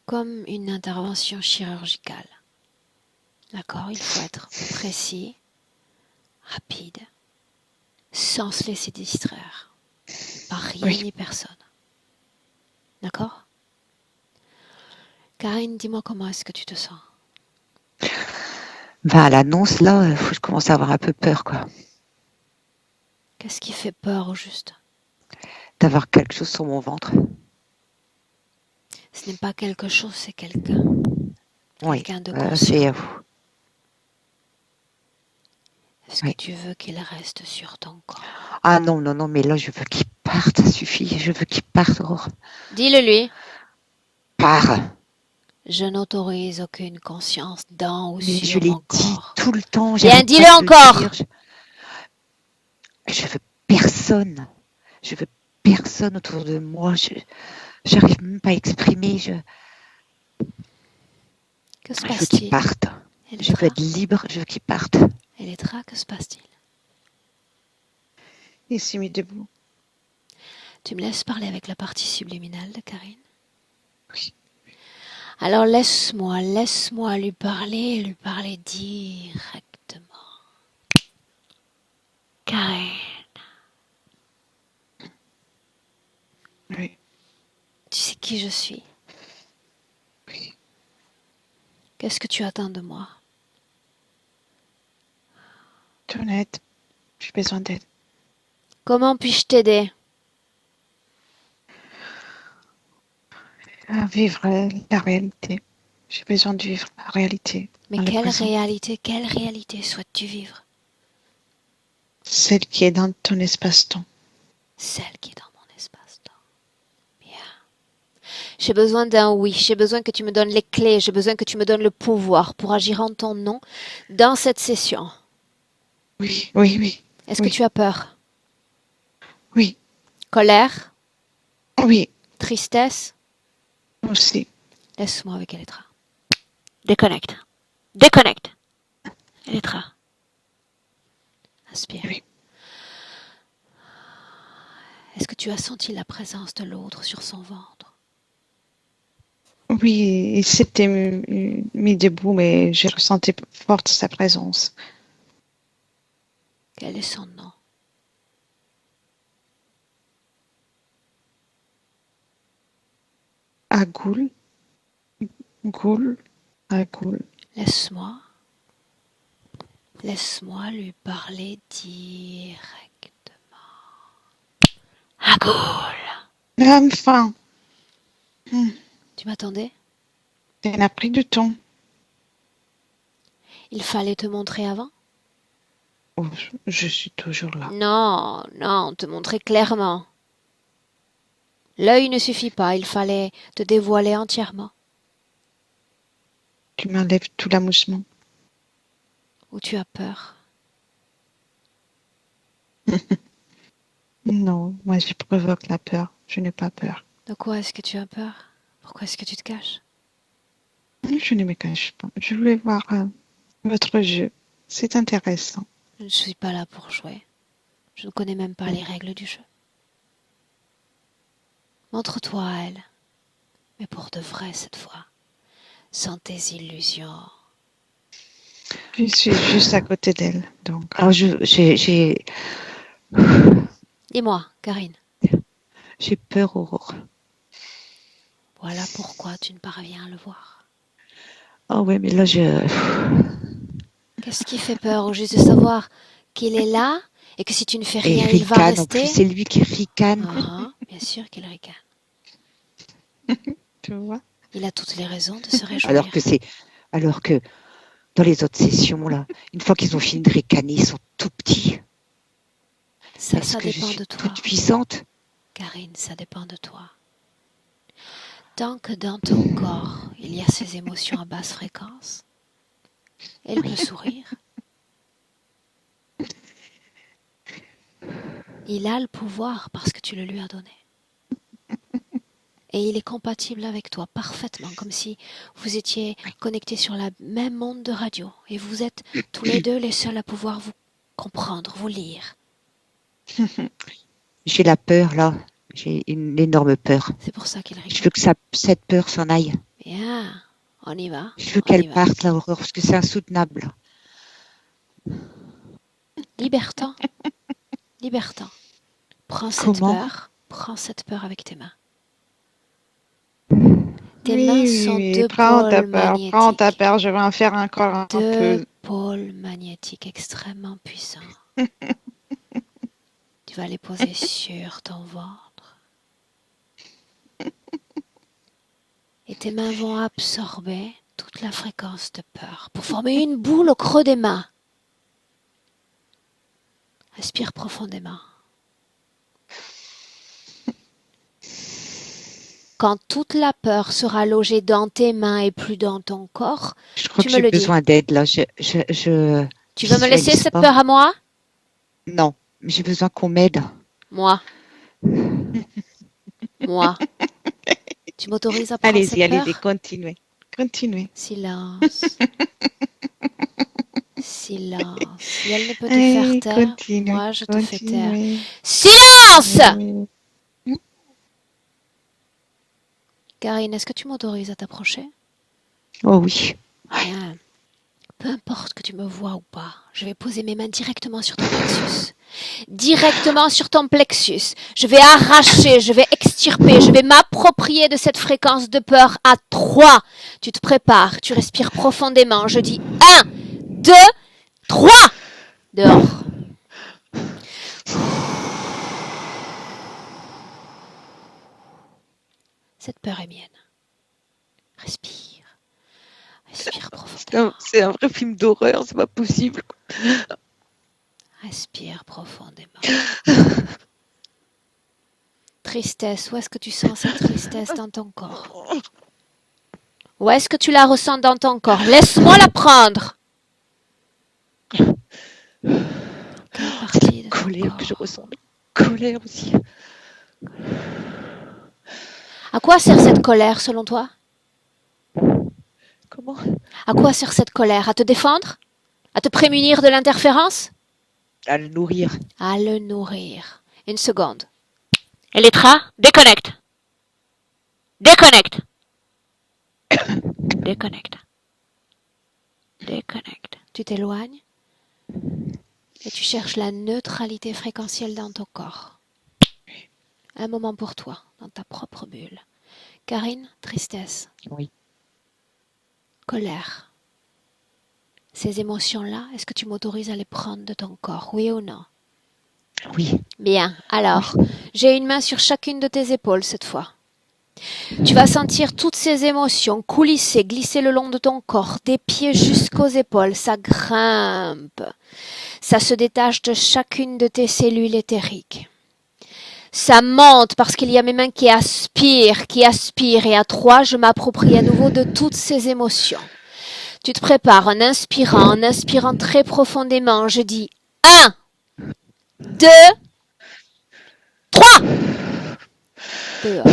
Comme une intervention chirurgicale. D'accord? Il faut être précis, rapide, sans se laisser distraire par rien Oui. ni personne. D'accord? Karine, dis-moi comment est-ce que tu te sens? À l'annonce, là, je commence à avoir un peu peur, quoi. Qu'est-ce qui fait peur au juste? D'avoir quelque chose sur mon ventre. Ce n'est pas quelque chose, c'est quelqu'un. Oui, Quelqu'un de c'est... conscient. Est-ce que oui. tu veux qu'il reste sur ton corps? Ah non, non, non, mais là, je veux qu'il parte, ça suffit. Je veux qu'il parte, Aurore. Dis-le lui. Pars. Je n'autorise aucune conscience dans ou Mais je sur l'ai mon dit corps. tout le temps. Bien, j'arrête dis-le pas de le encore. dire. Je veux personne. Je veux personne autour de moi. J'arrive même pas à exprimer. Que se Je veux qu'il passe-t-il? parte. Je veux être libre. Je veux qu'il parte. Elettra, que se passe-t-il? Il s'est mis debout. Tu me laisses parler avec la partie subliminale de Karine? Oui. Alors laisse-moi lui parler directement. Karine, Oui. tu sais qui je suis? Oui. Qu'est-ce que tu attends de moi? Tu es honnête. J'ai besoin d'aide. Comment puis-je t'aider? À vivre la réalité. J'ai besoin de vivre la réalité. Mais dans le présent. quelle réalité souhaites-tu vivre? Celle qui est dans ton espace-temps. Celle qui est dans mon espace-temps. Bien. J'ai besoin d'un oui, j'ai besoin que tu me donnes les clés, j'ai besoin que tu me donnes le pouvoir pour agir en ton nom dans cette session. Oui, oui, oui. Est-ce Oui. que tu as peur? Oui, Colère? oui, Tristesse? aussi. Laisse-moi avec Elettra. Déconnecte. Déconnecte. Elettra. Inspire. Oui. Est-ce que tu as senti la présence de l'autre sur son ventre? Oui, il s'était mis debout, mais j'ai ressenti forte sa présence. Quel est son nom? Agoul, Goul, Agoul. Laisse-moi lui parler directement. Agoul. Enfin, Tu m'attendais? ça a pris du temps. Il fallait te montrer avant? Oh, je suis toujours là. Non, non, te montrer clairement. L'œil ne suffit pas, il fallait te dévoiler entièrement. Tu m'enlèves tout l'amusement. Ou tu as peur? Non, moi je provoque la peur. Je n'ai pas peur. De quoi est-ce que tu as peur? Pourquoi est-ce que tu te caches? Je ne me cache pas. Je voulais voir votre jeu. C'est intéressant. Je ne suis pas là pour jouer. Je ne connais même pas les règles du jeu. Montre-toi à elle, mais pour de vrai cette fois, sans tes illusions. Je suis juste à côté d'elle, donc. Alors, Dis-moi, Karine, j'ai peur, Aurore. voilà pourquoi tu ne parviens à le voir. Ah ouais, mais là, Qu'est-ce qui fait peur au juste de savoir qu'il est là et que si tu ne fais Et rien, il il va ricane, en plus, rester? c'est lui qui ricane. Bien sûr qu'il ricane. Tu vois? Il a toutes les raisons de se Alors réjouir. que dans les autres sessions, là, une fois qu'ils ont fini de ricaner, ils sont tout petits. Ça Est-ce que je dépend suis de toi, toute puissante? Karine, ça dépend de toi. Tant que dans ton corps, il y a ces émotions à basse fréquence, elle peut sourire. Il a le pouvoir parce que tu le lui as donné. Et il est compatible avec toi parfaitement, comme si vous étiez connectés sur la même onde de radio. Et vous êtes tous les deux les seuls à pouvoir vous comprendre, vous lire. J'ai la peur, là. J'ai une énorme peur. C'est pour ça qu'il Je rigole. veux que cette peur s'en aille. Bien, on y va. Je veux On y qu'elle va. parte, la horreur, parce que c'est insoutenable. Libertin, Libertin, prends Comment? cette peur avec tes mains. Oui, Tes mains sont oui, deux prends ta pôles peur, prends ta magnétiques. peur. Je vais en faire encore un Deux peu. pôles magnétiques extrêmement puissants. Tu vas les poser sur ton ventre. Et tes mains vont absorber toute la fréquence de peur pour former une boule au creux des mains. Respire profondément. Quand toute la peur sera logée dans tes mains et plus dans ton corps, Je crois tu que me j'ai le dis. besoin d'aide, là. Tu veux me laisser visualise cette pas. peur à moi? Non, j'ai besoin qu'on m'aide. Moi. Moi. Tu m'autorises à prendre cette Allez-y, peur? continuez. Continuez. Silence. Silence. Si elle ne peut te faire Allez, taire, continuez, moi je te fais taire. continuez. Silence! Oui. Karine, est-ce que tu m'autorises à t'approcher? Oh oui. Bien. Peu importe que tu me vois ou pas, je vais poser mes mains directement sur ton plexus. Directement sur ton plexus. Je vais arracher, je vais extirper, je vais m'approprier de cette fréquence de peur à 3. Tu te prépares, tu respires profondément. Je dis 1, 2, 3. Dehors. Cette peur est mienne. Respire. Respire profondément. C'est un vrai film d'horreur, c'est pas possible. Respire profondément. Tristesse, où est-ce que tu sens cette tristesse dans ton corps? Où est-ce que tu la ressens dans ton corps? Laisse-moi la prendre. Quelle partie de ton Colère corps? que je ressens. Colère aussi. À quoi sert cette colère selon toi? Comment? À quoi sert cette colère? À te défendre? À te prémunir de l'interférence? À le nourrir. À le nourrir. Une seconde. Elytra, déconnecte. Déconnecte. Déconnecte. Déconnecte. Tu t'éloignes et tu cherches la neutralité fréquentielle dans ton corps. Un moment pour toi, dans ta propre bulle. Karine, tristesse. Oui. Colère. Ces émotions-là, est-ce que tu m'autorises à les prendre de ton corps, oui ou non? Oui. Bien, alors, j'ai une main sur chacune de tes épaules cette fois. Tu vas sentir toutes ces émotions coulisser, glisser le long de ton corps, des pieds jusqu'aux épaules, ça grimpe. Ça se détache de chacune de tes cellules éthériques. Ça monte parce qu'il y a mes mains qui aspirent, et à 3, je m'approprie à nouveau de toutes ces émotions. Tu te prépares en inspirant très profondément. Je dis 1, 2, 3. Dehors.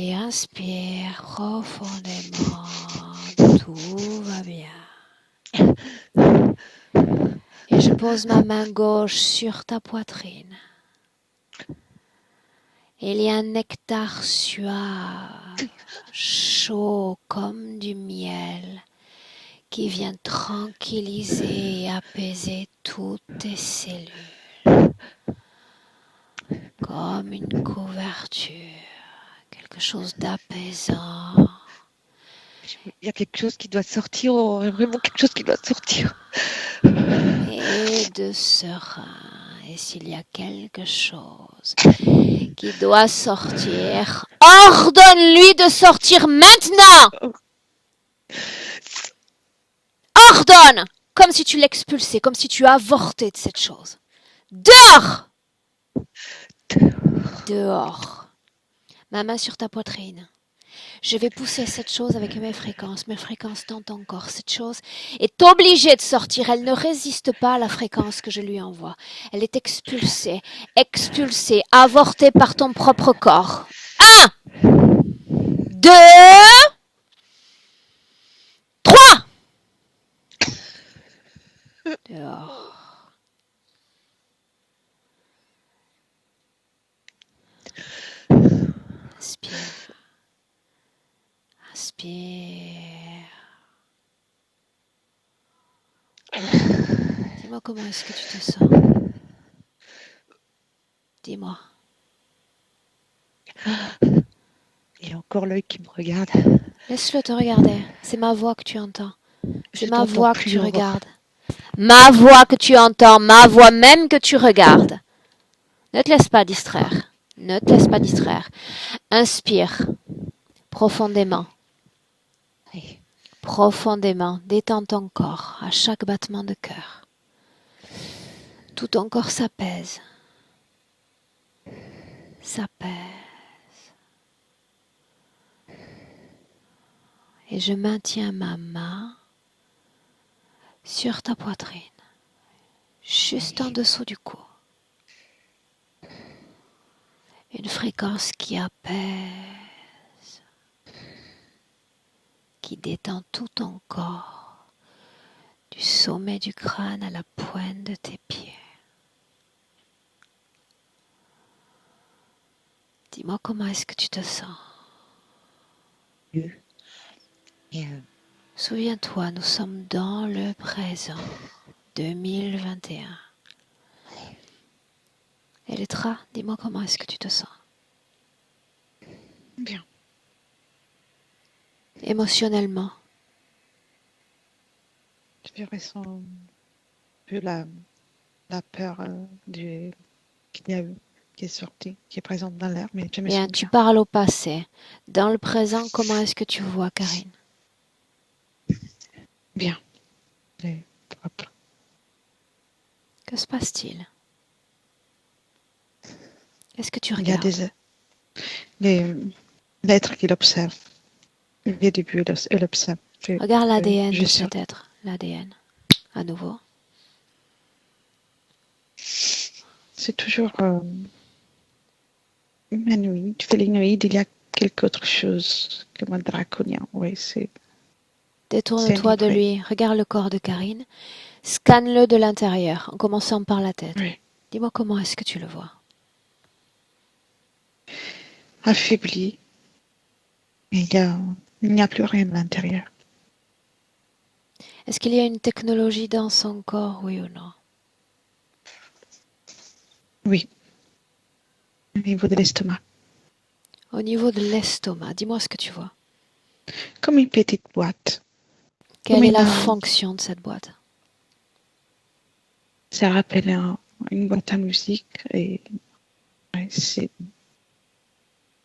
Inspire profondément. Tout va bien. Et je pose ma main gauche sur ta poitrine. Il y a un nectar suave, chaud comme du miel, qui vient tranquilliser et apaiser toutes tes cellules. Comme une couverture, quelque chose d'apaisant. Il y a quelque chose qui doit sortir, vraiment quelque chose qui doit sortir. Et de serein. Et s'il y a quelque chose qui doit sortir, ordonne-lui de sortir maintenant! Ordonne! Comme si tu l'expulsais, comme si tu avortais de cette chose. Dehors! Dehors. Ma main sur ta poitrine. Je vais pousser cette chose avec mes fréquences dans ton corps. Cette chose est obligée de sortir. Elle ne résiste pas à la fréquence que je lui envoie. Elle est expulsée, avortée par ton propre corps. 1, 2, 3. Dehors. Inspire. Inspire. Dis-moi comment est-ce que tu te sens. Dis-moi. Il y a encore l'œil qui me regarde. Laisse-le te regarder. C'est ma voix que tu entends. C'est Je ma t'entends voix que plus, tu Aurore. regardes. Ma voix que tu entends. Ma voix même que tu regardes. Ne te laisse pas distraire. Ne te laisse pas distraire. Inspire profondément. Oui. Profondément. Détends ton corps à chaque battement de cœur. Tout ton corps s'apaise. S'apaise. Et je maintiens ma main sur ta poitrine, juste en dessous du cou. Une fréquence qui apaise, qui détend tout ton corps, du sommet du crâne à la pointe de tes pieds. Dis-moi comment est-ce que tu te sens. Et, Souviens-toi, nous sommes dans le présent, 2021. Elettra, dis-moi comment est-ce que tu te sens. Bien. Émotionnellement. Je ressens un peu la peur qu'il y a eu, qui est sortie, qui est présente dans l'air, mais je me Bien, sens tu bien. parles au passé. Dans le présent, comment est-ce que tu vois, Karine? Bien. Et propre. Que se passe-t-il? Est-ce que tu Il y a regardes? l'être qu'il observe. Il vient du but et l'observe. Regarde l'ADN je de suis- cet être. L'ADN. À nouveau. C'est toujours humanoïde, phélénoïde. Il y a quelque autre chose comme un draconien. Oui, c'est Détourne-toi de livré. lui. Regarde le corps de Karine. Scanne-le de l'intérieur, en commençant par la tête. Oui. Dis-moi comment est-ce que tu le vois. Affaibli. Et il n'y a plus rien à l'intérieur. Est-ce qu'il y a une technologie dans son corps, oui ou non? Oui. Au niveau de l'estomac. Au niveau de l'estomac, dis-moi ce que tu vois. Comme une petite boîte. Quelle Comme est la une, fonction de cette boîte? Ça rappelle une boîte à musique et ouais, c'est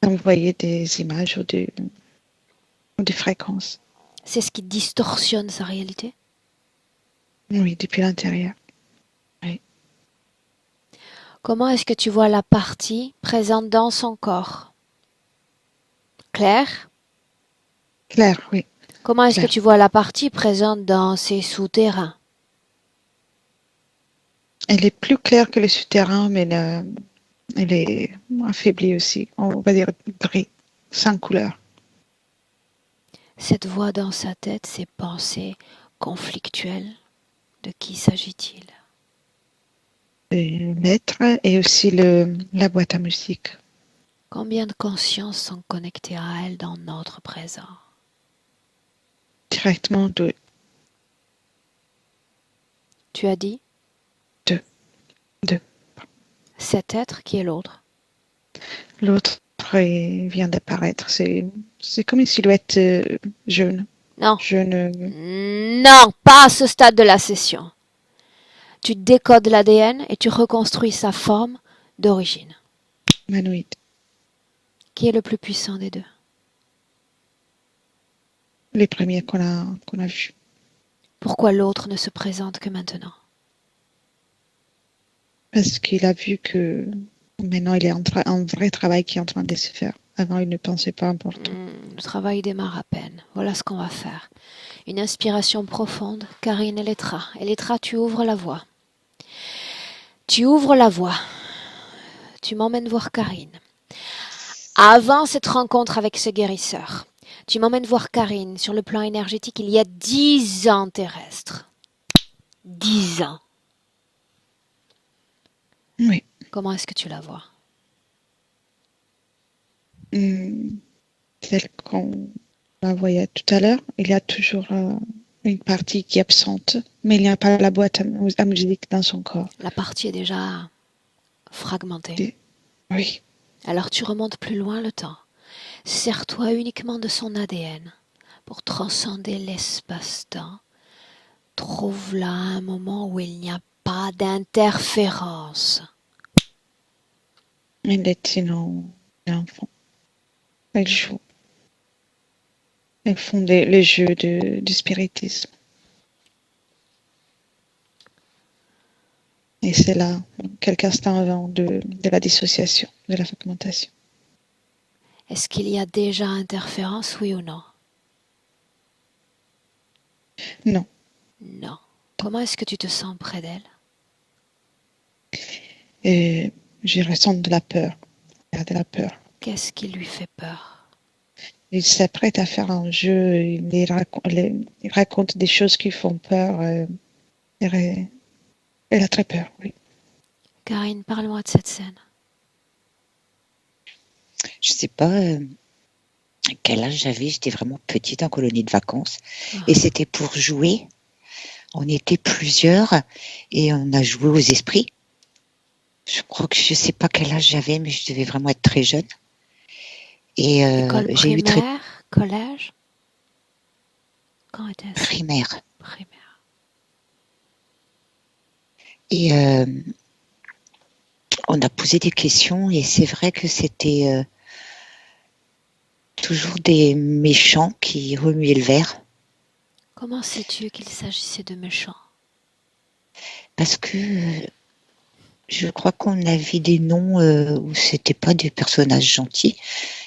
d'envoyer des images ou des fréquences. C'est ce qui distorsionne sa réalité? Oui, depuis l'intérieur. Comment est-ce que tu vois la partie présente dans son corps? Claire? Claire, oui. Comment est-ce que Claire. tu vois la partie présente dans ses souterrains? Elle est plus claire que le souterrain, mais elle est affaiblie aussi. On va dire gris, sans couleur. Cette voix dans sa tête, ces pensées conflictuelles, de qui s'agit-il? L'être et aussi la boîte à musique. Combien de consciences sont connectées à elle dans notre présent? Directement deux. Tu as dit? Deux. Cet être qui est l'autre? L'autre vient d'apparaître. C'est comme une silhouette jaune. Non. Jaune. Non, pas à ce stade de la session. Tu décodes l'ADN et tu reconstruis sa forme d'origine. humanoïde. Qui est le plus puissant des deux? Les premiers qu'on a vus. Pourquoi l'autre ne se présente que maintenant? Parce qu'il a vu que maintenant il est un vrai travail qui est en train de se faire. Avant, il ne pensait pas important. Le travail démarre à peine. Voilà ce qu'on va faire. Une inspiration profonde, Karine Elettra. Elettra, tu ouvres la voie. Tu ouvres la voie. Tu m'emmènes voir Karine. Avant cette rencontre avec ce guérisseur, tu m'emmènes voir Karine. Sur le plan énergétique, il y a 10 ans terrestres. 10 ans. Oui. Comment est-ce que tu la vois? Telle qu'on la voyait tout à l'heure, il y a toujours une partie qui est absente, mais il n'y a pas la boîte à musique dans son corps. La partie est déjà fragmentée. Oui. Alors tu remontes plus loin le temps. Sers-toi uniquement de son ADN pour transcender l'espace-temps. Trouve là un moment où il n'y a pas d'interférence. Elle est une enfant. Elle joue. Elles font les jeux du spiritisme. Et c'est là, quelques instants avant de la dissociation, de la fragmentation. Est-ce qu'il y a déjà interférence, oui ou non? Non. Non. Comment est-ce que tu te sens près d'elle? Et je ressens de la peur. Il y a de la peur. Qu'est-ce qui lui fait peur? Il s'apprête à faire un jeu. Il raconte des choses qui font peur. Elle a très peur, oui. Karine, parle-moi de cette scène. Je sais pas quel âge j'avais, j'étais vraiment petite en colonie de vacances. Ah. Et c'était pour jouer. On était plusieurs et on a joué aux esprits. Je crois que je sais pas quel âge j'avais, mais je devais vraiment être très jeune. Et École j'ai eu très primaire, collège? Quand était-ce? primaire. Primaire. Et on a posé des questions et c'est vrai que c'était toujours des méchants qui remuaient le verre. Comment sais-tu qu'il s'agissait de méchants? Parce que je crois qu'on avait des noms où c'était pas des personnages gentils.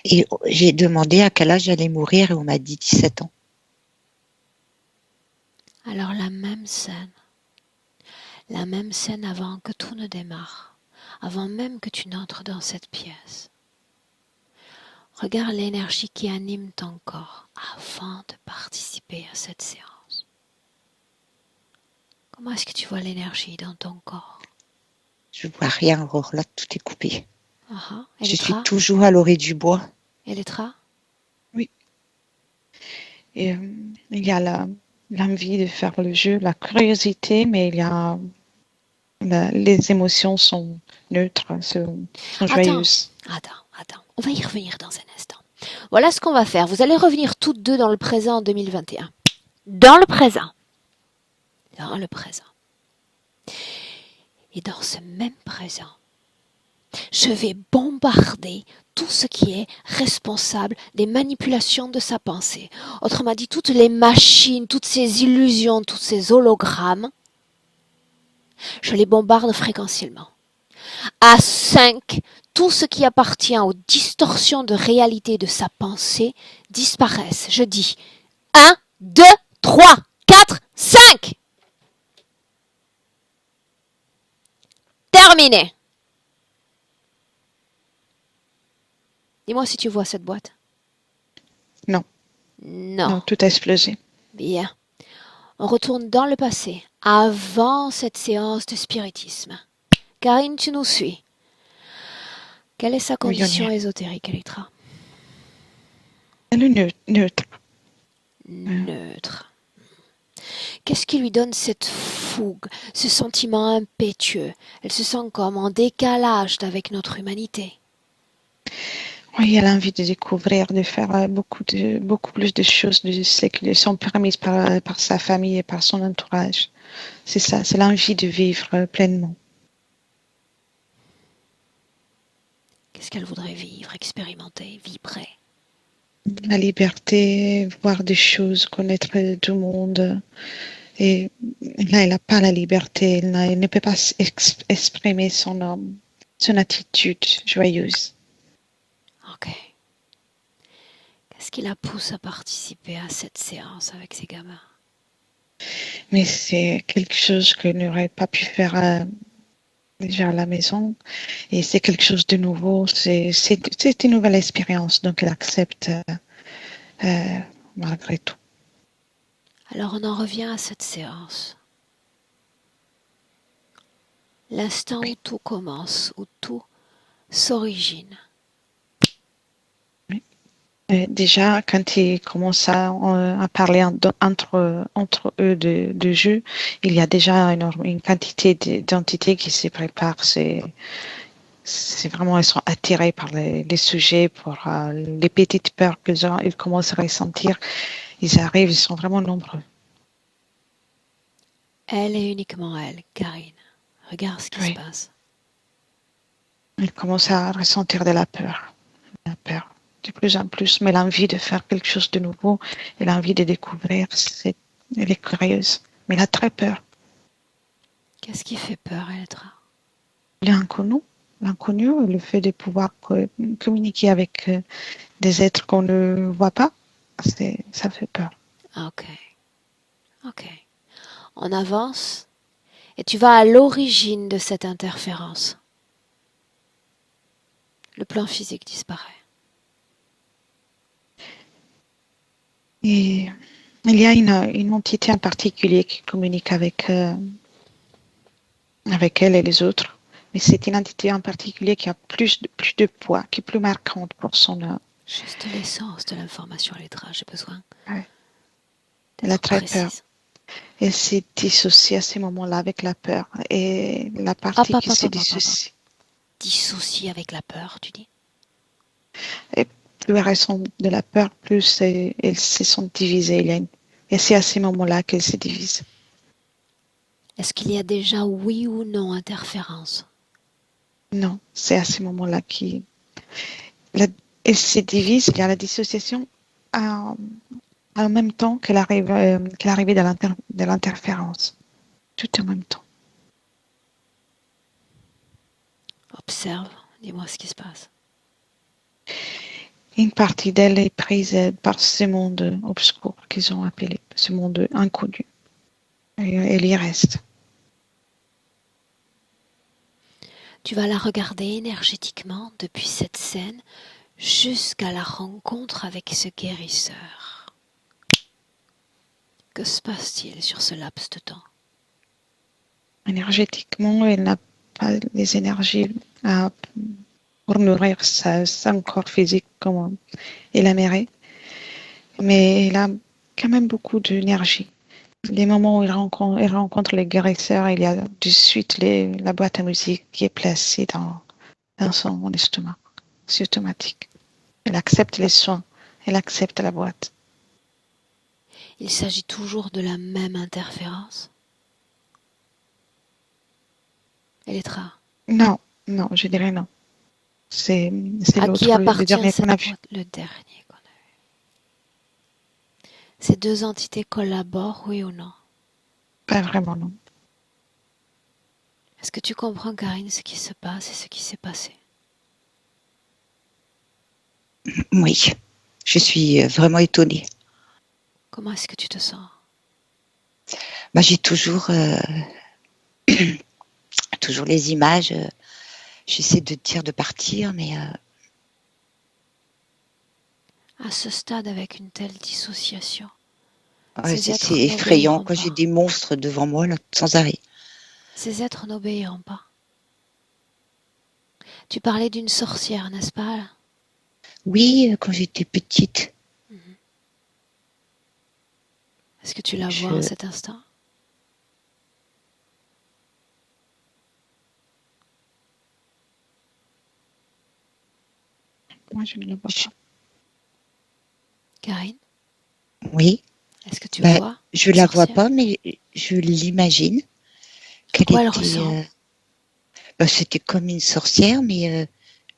Et j'ai demandé à quel âge j'allais mourir et on m'a dit 17 ans. Alors la même scène avant que tout ne démarre, avant même que tu n'entres dans cette pièce. Regarde l'énergie qui anime ton corps avant de participer à cette séance. Comment est-ce que tu vois l'énergie dans ton corps? Je vois rien, Aurore, là tout est coupé. Je suis Elettra? toujours à l'orée du bois. Elettra? Oui. Et il y a l'envie de faire le jeu, la curiosité, mais il y a les émotions sont neutres, sont joyeuses. Attends. On va y revenir dans un instant. Voilà ce qu'on va faire. Vous allez revenir toutes deux dans le présent en 2021. Dans le présent. Dans le présent. Et dans ce même présent, je vais bombarder tout ce qui est responsable des manipulations de sa pensée. Autrement dit, toutes les machines, toutes ces illusions, tous ces hologrammes, je les bombarde fréquentiellement. À 5, tout ce qui appartient aux distorsions de réalité de sa pensée disparaissent. Je dis 1, 2, 3, 4, 5. Terminé. Dis-moi si tu vois cette boîte. Non. Non. Non, tout a explosé. Bien. On retourne dans le passé, avant cette séance de spiritisme. Karine, tu nous suis. Quelle est sa condition ésotérique, Elettra? Elle est neutre. Neutre. Qu'est-ce qui lui donne cette fougue, ce sentiment impétueux? Elle se sent comme en décalage avec notre humanité. Oui, elle a envie de découvrir, de faire beaucoup plus de choses de ce qui sont permises par sa famille et par son entourage. C'est ça, c'est l'envie de vivre pleinement. Qu'est-ce qu'elle voudrait vivre, expérimenter, vibrer? La liberté, voir des choses, connaître tout le monde. Et là, elle n'a pas la liberté, elle ne peut pas exprimer son attitude joyeuse. Ok. Qu'est-ce qui la pousse à participer à cette séance avec ces gamins? Mais c'est quelque chose que n'aurait pas pu faire déjà à la maison. Et c'est quelque chose de nouveau. C'est une nouvelle expérience. Donc, elle accepte malgré tout. Alors on en revient à cette séance. L'instant où Oui. tout commence, où tout s'origine. Oui. Déjà, quand ils commencent à parler entre eux de jeu, il y a déjà une quantité d'entités qui se préparent. C'est vraiment, ils sont attirés par les sujets, pour les petites peurs qu'ils commencent à ressentir. Ils arrivent, ils sont vraiment nombreux. Elle et uniquement elle, Karine. Regarde ce qui se Oui. passe. Ils commencent à ressentir de la peur. La peur, de plus en plus, mais l'envie de faire quelque chose de nouveau et l'envie de découvrir, elle est curieuse, mais elle a très peur. Qu'est-ce qui fait peur, Eltra? L'inconnu, le fait de pouvoir communiquer avec des êtres qu'on ne voit pas, ça fait peur. Ok, ok. On avance et tu vas à l'origine de cette interférence. Le plan physique disparaît. Et il y a une entité en particulier qui communique avec elle et les autres. Mais c'est une entité en particulier qui a plus de poids, qui est plus marquante pour son œuvre. Juste l'essence de l'information, Eltra. J'ai besoin Ouais. Elle a d'être très peur. précise. Elle s'est dissociée à ce moment-là avec la peur. Et la partie qui se dissocie. Dissocier avec la peur, tu dis? Et plus elles sont de la peur, plus elles se sont divisées. Et c'est à ce moment-là qu'elles se divisent. Est-ce qu'il y a déjà oui ou non interférence? Non, c'est à ce moment-là elles se divisent. Il y a la dissociation en même temps que l'arrivée de l'interférence. Tout en même temps. Observe, dis-moi ce qui se passe. Une partie d'elle est prise par ce monde obscur qu'ils ont appelé, ce monde inconnu. Et elle y reste. Tu vas la regarder énergétiquement depuis cette scène jusqu'à la rencontre avec ce guérisseur. Que se passe-t-il sur ce laps de temps? Énergétiquement, elle n'a pas les énergies pour nourrir son corps physique comme elle aimerait. Mais elle a quand même beaucoup d'énergie. Les moments où elle rencontre les guérisseurs, il y a de suite la boîte à musique qui est placée dans son estomac. C'est automatique. Elle accepte les soins. Elle accepte la boîte. Il s'agit toujours de la même interférence? Elettra, Non, non, je dirais non. C'est à qui l'autre, le appartient dernier qu'on cette a vu. boîte? Le dernier qu'on a vu. Ces deux entités collaborent, oui ou non? Pas vraiment, non. Est-ce que tu comprends, Karine, ce qui se passe et ce qui s'est passé? Oui, je suis vraiment étonnée. Comment est-ce que tu te sens? J'ai toujours, toujours les images. J'essaie de dire de partir, mais À ce stade, avec une telle dissociation, ouais, ces êtres c'est effrayant n'obéiront quand j'ai pas. des monstres devant moi là, sans arrêt. Ces êtres n'obéiront pas. Tu parlais d'une sorcière, n'est-ce pas? Oui, quand j'étais petite, Est-ce que tu la vois en je, cet instant? Moi, je ne le vois Je- pas. Karine, Oui, est-ce que tu bah, vois je une la vois sorcière? pas, mais je l'imagine À qu'elle quoi elle était. ressemble? Bah, c'était comme une sorcière, mais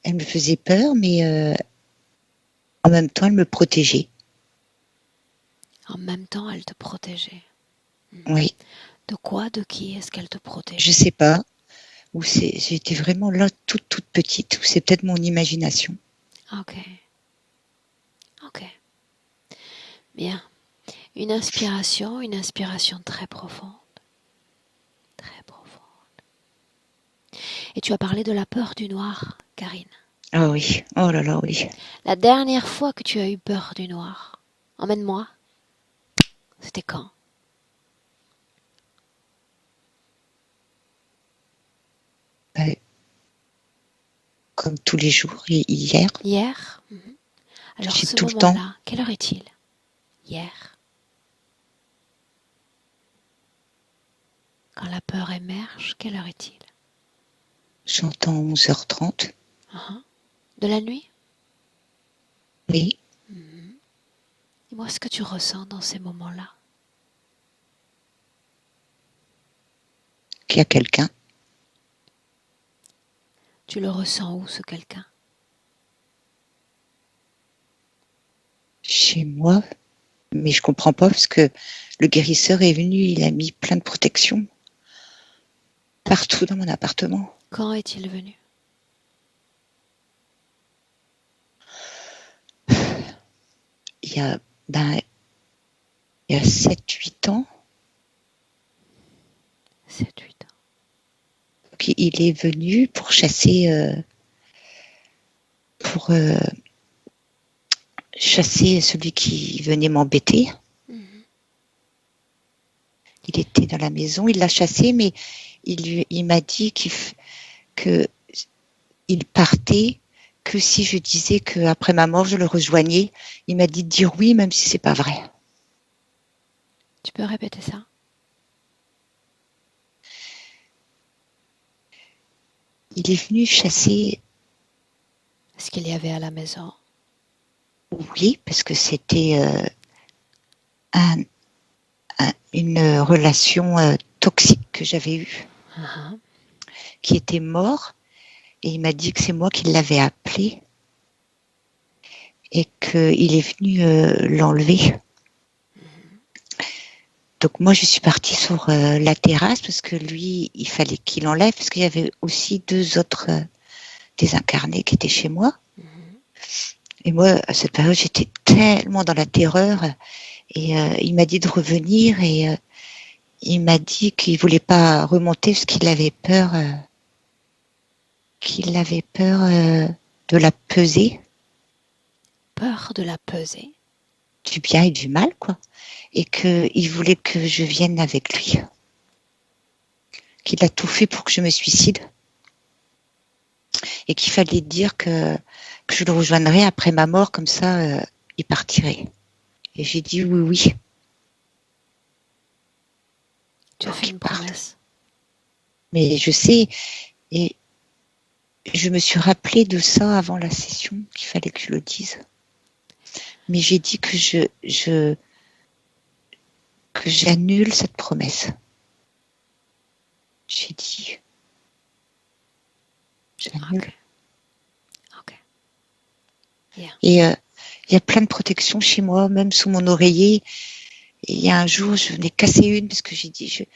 elle me faisait peur, mais en même temps, elle me protégeait. En même temps, elle te protégeait. Oui, De quoi, de qui est-ce qu'elle te je protégeait? sais pas. Ou j'étais vraiment là, toute petite. Ou c'est peut-être mon imagination. Ok, ok. Bien. Une inspiration très profonde. Très profonde. Et tu as parlé de la peur du noir, Karine. Ah oui, oh là là, oui. La dernière fois que tu as eu peur du noir, emmène-moi, c'était quand? Bah, comme tous les jours, hier, Hier? Mhm. Alors j'ai ce tout le temps, moment-là, quelle heure est-il? Hier. Quand la peur émerge, quelle heure est-il? j'entends 11h30. Uhum. De la nuit? Oui, Mhm. Dis-moi ce que tu ressens dans ces moments-là. qu'il y a quelqu'un. Tu le ressens où, ce quelqu'un? Chez moi, mais je comprends pas parce que le guérisseur est venu, il a mis plein de protections partout dans mon appartement. Quand est-il venu? Il y a, ben, il y a 7-8 ans, 7-8 ans. il est venu pour pour chasser celui qui venait m'embêter. Mhm. Il était dans la maison, il l'a chassé, mais il m'a dit que il partait que si je disais qu'après ma mort, je le rejoignais. Il m'a dit de dire oui, même si c'est pas vrai. Tu peux répéter ça? Il est venu chasser, Ce qu'il y avait à la maison. oui, parce que c'était un- une relation toxique que j'avais eue, Uhum. qui était mort, et il m'a dit que c'est moi qui l'avais appelé et qu'il est venu l'enlever. Donc moi, je suis partie sur la terrasse parce que lui, il fallait qu'il enlève parce qu'il y avait aussi 2 autres désincarnés qui étaient chez moi. Mhm. Et moi, à cette période, j'étais tellement dans la terreur et il m'a dit de revenir et il m'a dit qu'il voulait pas remonter parce qu'il avait peur de la pesée, Peur de la peser. du bien et du mal, quoi. Et qu'il voulait que je vienne avec lui. Qu'il a tout fait pour que je me suicide. Et qu'il fallait dire que je le rejoindrais après ma mort, comme ça, il partirait. Et j'ai dit oui, oui, Tu as pour fait qu'il une parte. promesse. Mais je sais, et je me suis rappelé de ça avant la session, qu'il fallait que je le dise. Mais j'ai dit que j'annule cette promesse. J'ai dit, j'annule. Ok. Bien. Et il y a plein de protections chez moi, même sous mon oreiller. Et il y a un jour, je n'ai cassé une parce que j'ai dit,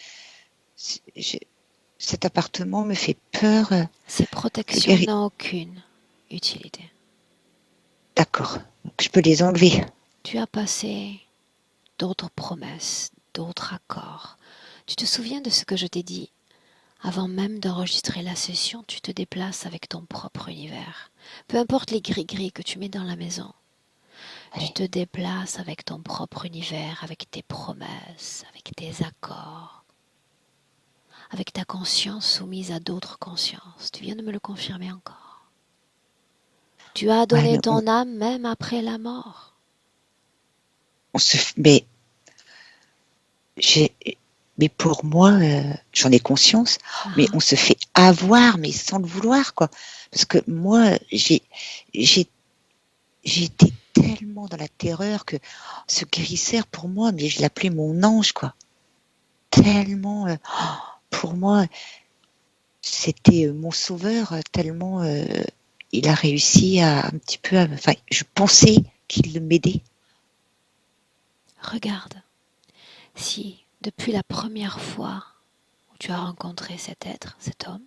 cet appartement me fait peur. Ces Le protections guéri... n'ont aucune utilité. D'accord, donc je peux les enlever. Tu as passé d'autres promesses, d'autres accords. Tu te souviens de ce que je t'ai dit? Avant même d'enregistrer la session, tu te déplaces avec ton propre univers. Peu importe les gris-gris que tu mets dans la maison, tu Ouais. te déplaces avec ton propre univers, avec tes promesses, avec tes accords, avec ta conscience soumise à d'autres consciences. Tu viens de me le confirmer encore. Tu as Ouais, donné ton âme même après la mort. mais j'ai, mais pour moi, j'en ai conscience, mais Ah, on se fait avoir, mais sans le vouloir, quoi. Parce que moi, j'ai j'étais tellement dans la terreur que ce guérisseur, pour moi, mais je l'appelais mon ange, quoi. Tellement, pour moi, c'était mon sauveur, tellement il a réussi à un petit peu, enfin, je pensais qu'il m'aidait. Regarde, si depuis la première fois où tu as rencontré cet être, cet homme,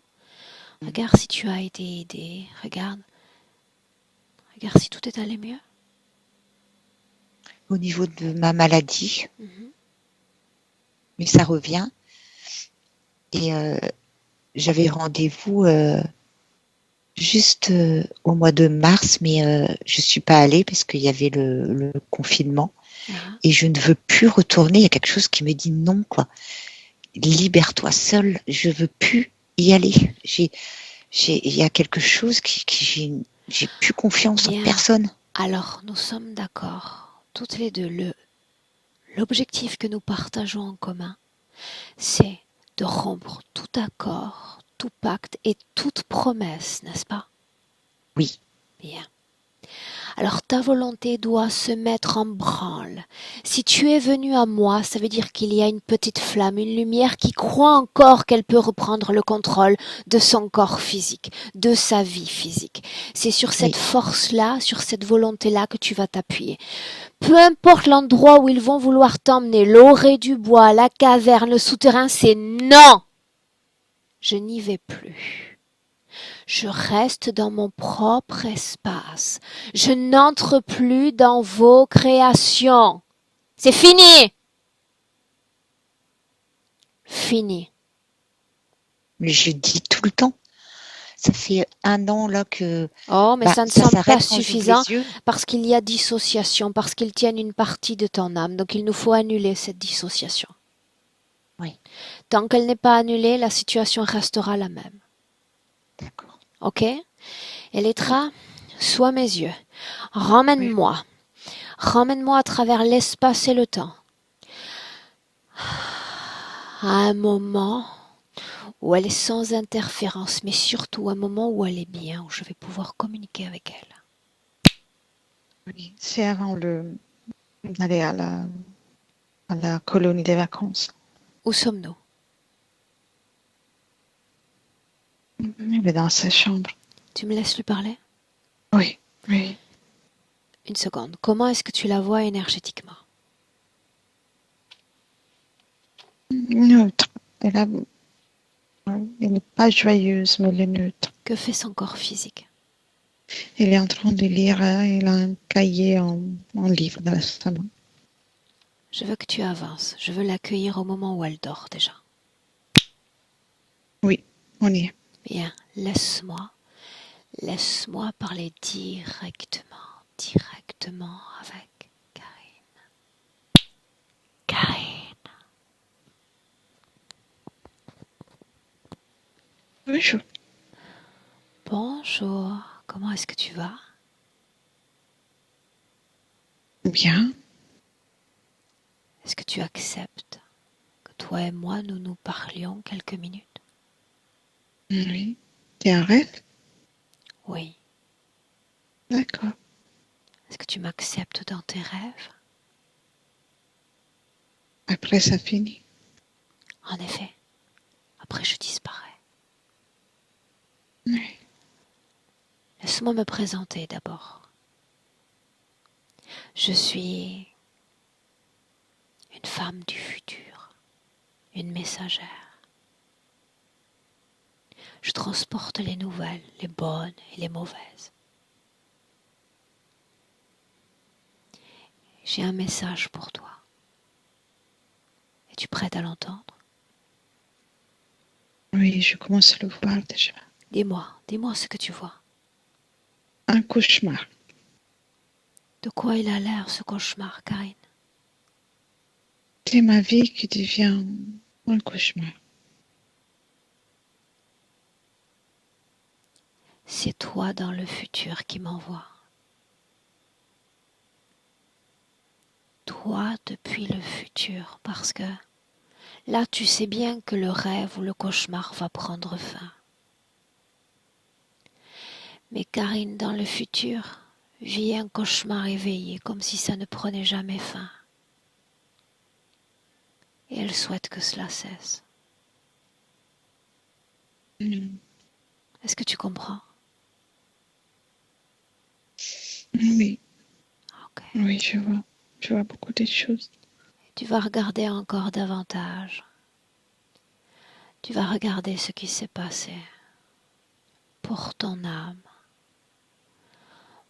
regarde si tu as été aidé, regarde si tout est allé mieux. Au niveau de ma maladie, Mhm. mais ça revient. Et j'avais rendez-vous juste au mois de mars, mais je suis pas allée parce qu'il y avait le confinement Ah, et je ne veux plus retourner. Il y a quelque chose qui me dit non, quoi. Libère-toi seule. Je veux plus y aller. Il y a quelque chose j'ai plus confiance en bien, personne. alors nous sommes d'accord, toutes les deux, l'objectif que nous partageons en commun, c'est de rompre tout accord, tout pacte et toute promesse, n'est-ce pas? Oui, Bien. Alors ta volonté doit se mettre en branle. Si tu es venu à moi, ça veut dire qu'il y a une petite flamme, une lumière qui croit encore qu'elle peut reprendre le contrôle de son corps physique, de sa vie physique. C'est sur cette oui, force-là, sur cette volonté-là que tu vas t'appuyer. Peu importe l'endroit où ils vont vouloir t'emmener, l'orée du bois, la caverne, le souterrain, c'est non! Je n'y vais plus. Je reste dans mon propre espace. Je n'entre plus dans vos créations. C'est fini. Fini. mais je dis tout le temps. Ça fait 1 an là que Oh, mais ça ne ça semble pas s'arrête quand j'ouvre suffisant les yeux. parce qu'il y a dissociation, parce qu'ils tiennent une partie de ton âme. Donc il nous faut annuler cette dissociation. Oui, Tant qu'elle n'est pas annulée, la situation restera la même. d'accord. Ok? Elettra, sois mes yeux. Oui. Ramène-moi. Ramène-moi à travers l'espace et le temps. À un moment où elle est sans interférence, mais surtout un moment où elle est bien, où je vais pouvoir communiquer avec elle. Oui, c'est avant d'aller à la colonie des vacances. Où sommes-nous? Elle est dans sa chambre. Tu me laisses lui parler? Oui, oui. Une seconde. Comment est-ce que tu la vois énergétiquement? Neutre. Elle n'est pas joyeuse, mais elle est neutre. Que fait son corps physique? Elle est en train de lire, elle a un cahier en livre dans sa main. Je veux que tu avances. Je veux l'accueillir au moment où elle dort déjà. Oui, on y est. Bien, laisse-moi parler directement avec Karine. Karine, Bonjour. bonjour. Comment est-ce que tu vas? Bien. Est-ce que tu acceptes que toi et moi, nous nous parlions quelques minutes? Oui. T'es un rêve? Oui. D'accord. Est-ce que tu m'acceptes dans tes rêves? Après, ça finit. En effet, après je disparais. Oui. Laisse-moi me présenter d'abord. Je suis une femme du futur, une messagère. Je transporte les nouvelles, les bonnes et les mauvaises. J'ai un message pour toi. Es-tu prête à l'entendre? Oui, je commence à le voir déjà. Dis-moi ce que tu vois. Un cauchemar. De quoi il a l'air ce cauchemar, Karine? C'est ma vie qui devient un cauchemar. C'est toi dans le futur qui m'envoie. Toi depuis le futur, parce que là tu sais bien que le rêve ou le cauchemar va prendre fin. Mais Karine, dans le futur, vit un cauchemar éveillé comme si ça ne prenait jamais fin. Et elle souhaite que cela cesse. Est-ce que tu comprends? Oui, Ok. oui, je vois. Je vois beaucoup de choses. Tu vas regarder encore davantage. Tu vas regarder ce qui s'est passé pour ton âme,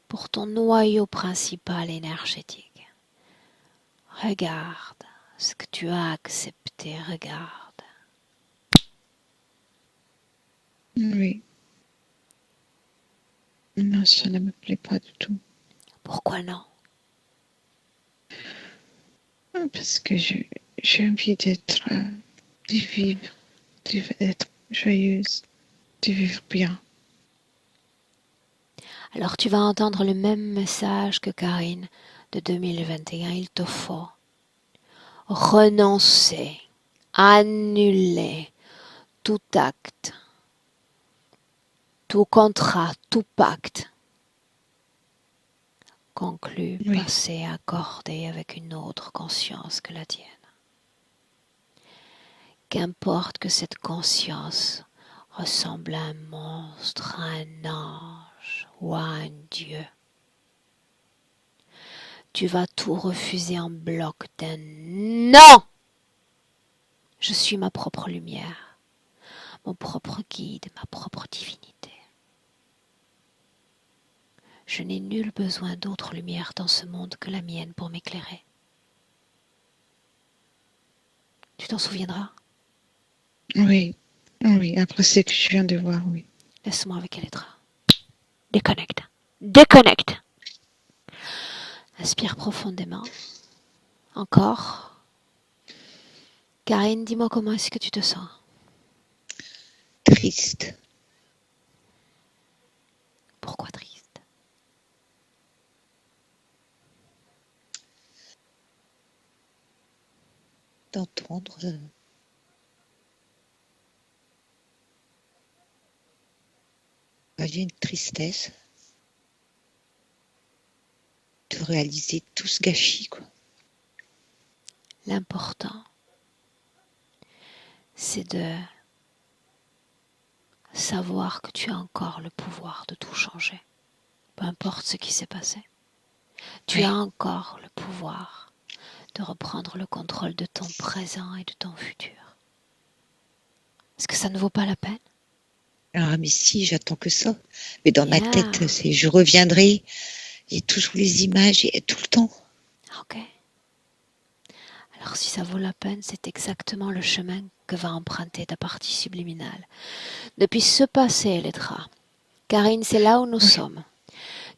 pour ton noyau principal énergétique. Regarde ce que tu as accepté, regarde. Oui. Non, ça ne me plaît pas du tout. Pourquoi non? Parce que j'ai envie d'être, de vivre, d'être joyeuse, de vivre bien. Alors tu vas entendre le même message que Karine de 2021. Il te faut renoncer, annuler tout acte, tout contrat, tout pacte conclu, Oui. passé, accordé avec une autre conscience que la tienne. Qu'importe que cette conscience ressemble à un monstre, à un ange ou à un dieu. Tu vas tout refuser en bloc d'un non. Je suis ma propre lumière, mon propre guide, ma propre divinité. Je n'ai nul besoin d'autre lumière dans ce monde que la mienne pour m'éclairer. Tu t'en souviendras? Oui, oui, après ce que je viens de voir, oui. Laisse-moi avec Elettra. Déconnecte. Déconnecte. Inspire profondément. Encore. Karine, dis-moi comment est-ce que tu te sens? Triste. Pourquoi triste? D'entendre j'ai une tristesse de réaliser tout ce gâchis, quoi. L'important, c'est de savoir que tu as encore le pouvoir de tout changer. Peu importe ce qui s'est passé. Tu Oui. as encore le pouvoir de reprendre le contrôle de ton présent et de ton futur. Est-ce que ça ne vaut pas la peine? Ah, mais si, j'attends que ça. Mais dans ma Bien. tête, c'est je reviendrai. Il y a toujours les images et tout le temps. Ok. Alors si ça vaut la peine, c'est exactement le chemin que va emprunter ta partie subliminale. Depuis ce passé, Elettra, Karine, c'est là où nous sommes.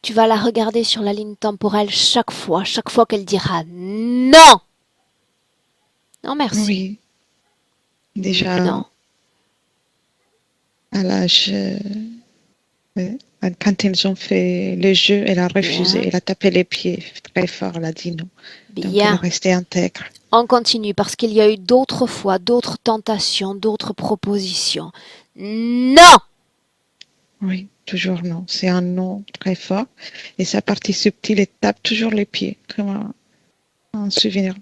Tu vas la regarder sur la ligne temporelle chaque fois qu'elle dira non. Non, merci. Oui, déjà Non. à l'âge, quand ils ont fait le jeu, elle a refusé, Bien. elle a tapé les pieds très fort, elle a dit non. Donc elle est Bien. restée intègre. On continue parce qu'il y a eu d'autres fois, d'autres tentations, d'autres propositions. Non. Oui, toujours non. C'est un non très fort. Et sa partie subtile, elle tape toujours les pieds, comme un souvenir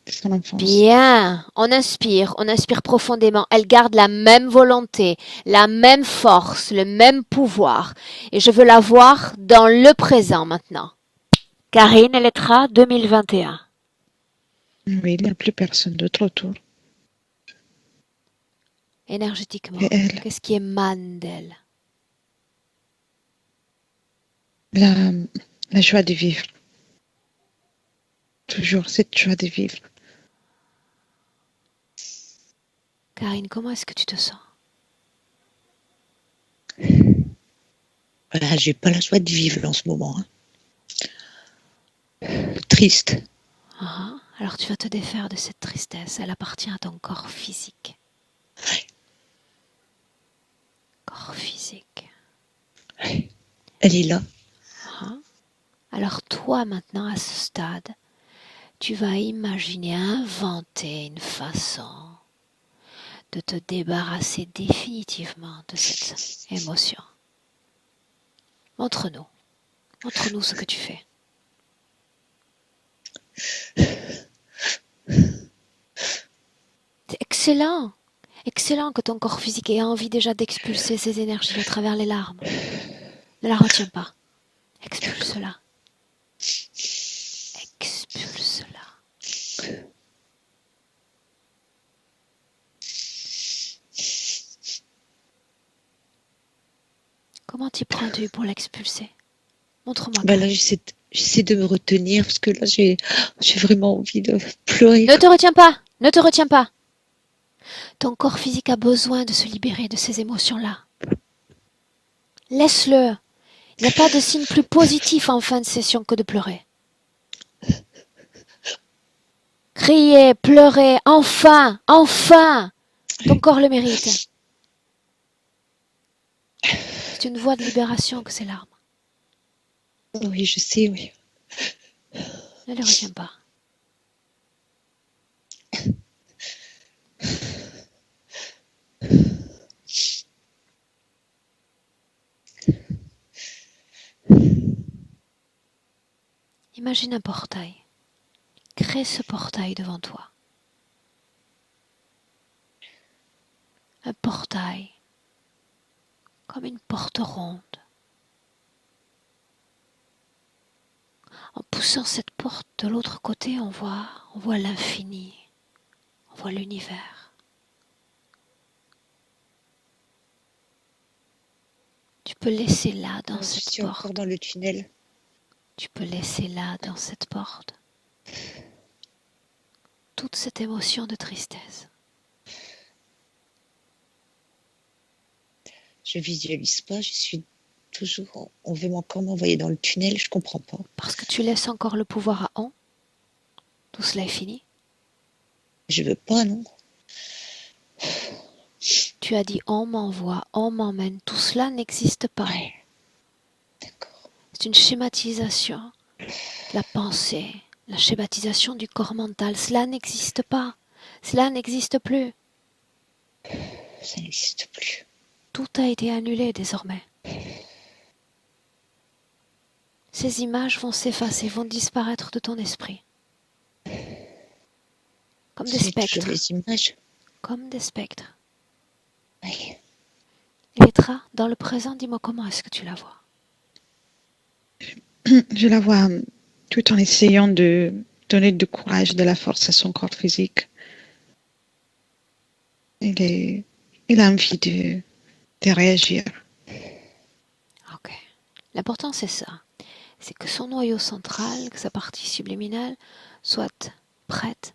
de son enfance. Bien, on inspire profondément. Elle garde la même volonté, la même force, le même pouvoir. Et je veux la voir dans le présent maintenant. Karine Elettra 2021. Oui, il n'y a plus personne d'autre autour. Énergétiquement, Et elle, qu'est-ce qui émane d'elle? la joie de vivre. Toujours cette joie de vivre. Karine, comment est-ce que tu te sens? Voilà, j'ai pas la joie de vivre en ce moment. Triste. Alors tu vas te défaire de cette tristesse. Elle appartient à ton corps physique. Corps physique. Elle est là. Alors toi maintenant à ce stade, tu vas imaginer, inventer une façon de te débarrasser définitivement de cette émotion. Montre-nous. Montre-nous ce que tu fais. C'est excellent. Excellent que ton corps physique ait envie déjà d'expulser ces énergies à travers les larmes. Ne la retiens pas. Expulse-la. Expulse-la. Comment t'y prends-tu pour l'expulser? Montre-moi. Là, j'essaie de me retenir parce que là, j'ai vraiment envie de pleurer. Ne te retiens pas. Ne te retiens pas. Ton corps physique a besoin de se libérer de ces émotions-là. Laisse-le. Il n'y a pas de signe plus positif en fin de session que de pleurer. Crier, pleurer, enfin, enfin. Ton corps le mérite. C'est une voie de libération que ces larmes. Oui, je sais, oui. Ne les retiens pas. Imagine un portail. Crée ce portail devant toi. Un portail, comme une porte ronde. En poussant cette porte de l'autre côté, on voit l'infini, on voit l'univers. Tu peux laisser là dans Je cette suis porte. encore dans le tunnel. Tu peux laisser là dans cette porte toute cette émotion de tristesse. Je visualise pas, je suis toujours. On veut encore m'envoyer dans le tunnel, je comprends pas. Parce que tu laisses encore le pouvoir à on. Tout cela est fini. Je veux pas, non. Tu as dit on m'envoie, on m'emmène. Tout cela n'existe pas. Ouais. D'accord. C'est une schématisation de la pensée, la schématisation du corps mental. Cela n'existe pas. Cela n'existe plus. Ça n'existe plus. Tout a été annulé désormais. Ces images vont s'effacer, vont disparaître de ton esprit. Comme des C'est spectres. toujours les images. Comme des spectres. Oui. Elettra, dans le présent, dis-moi comment est-ce que tu la vois? Je la vois tout en essayant de donner du courage, de la force à son corps physique. Il a envie de réagir. Ok. L'important c'est ça. C'est que son noyau central, que sa partie subliminale, soit prête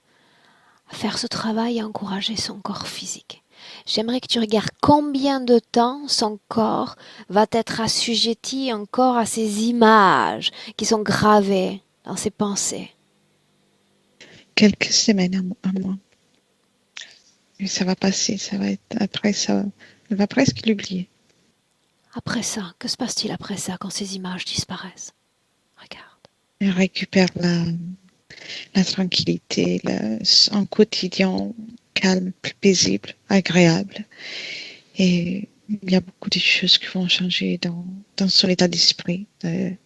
à faire ce travail et à encourager son corps physique. J'aimerais que tu regardes combien de temps son corps va être assujetti encore à ces images qui sont gravées dans ses pensées. Quelques semaines à moi. Et ça va passer, ça va être après ça. Elle va presque l'oublier. Après ça, que se passe-t-il après ça quand ces images disparaissent? Regarde. Elle récupère la tranquillité, un quotidien calme, paisible, agréable. Et il y a beaucoup de choses qui vont changer dans son état d'esprit. Le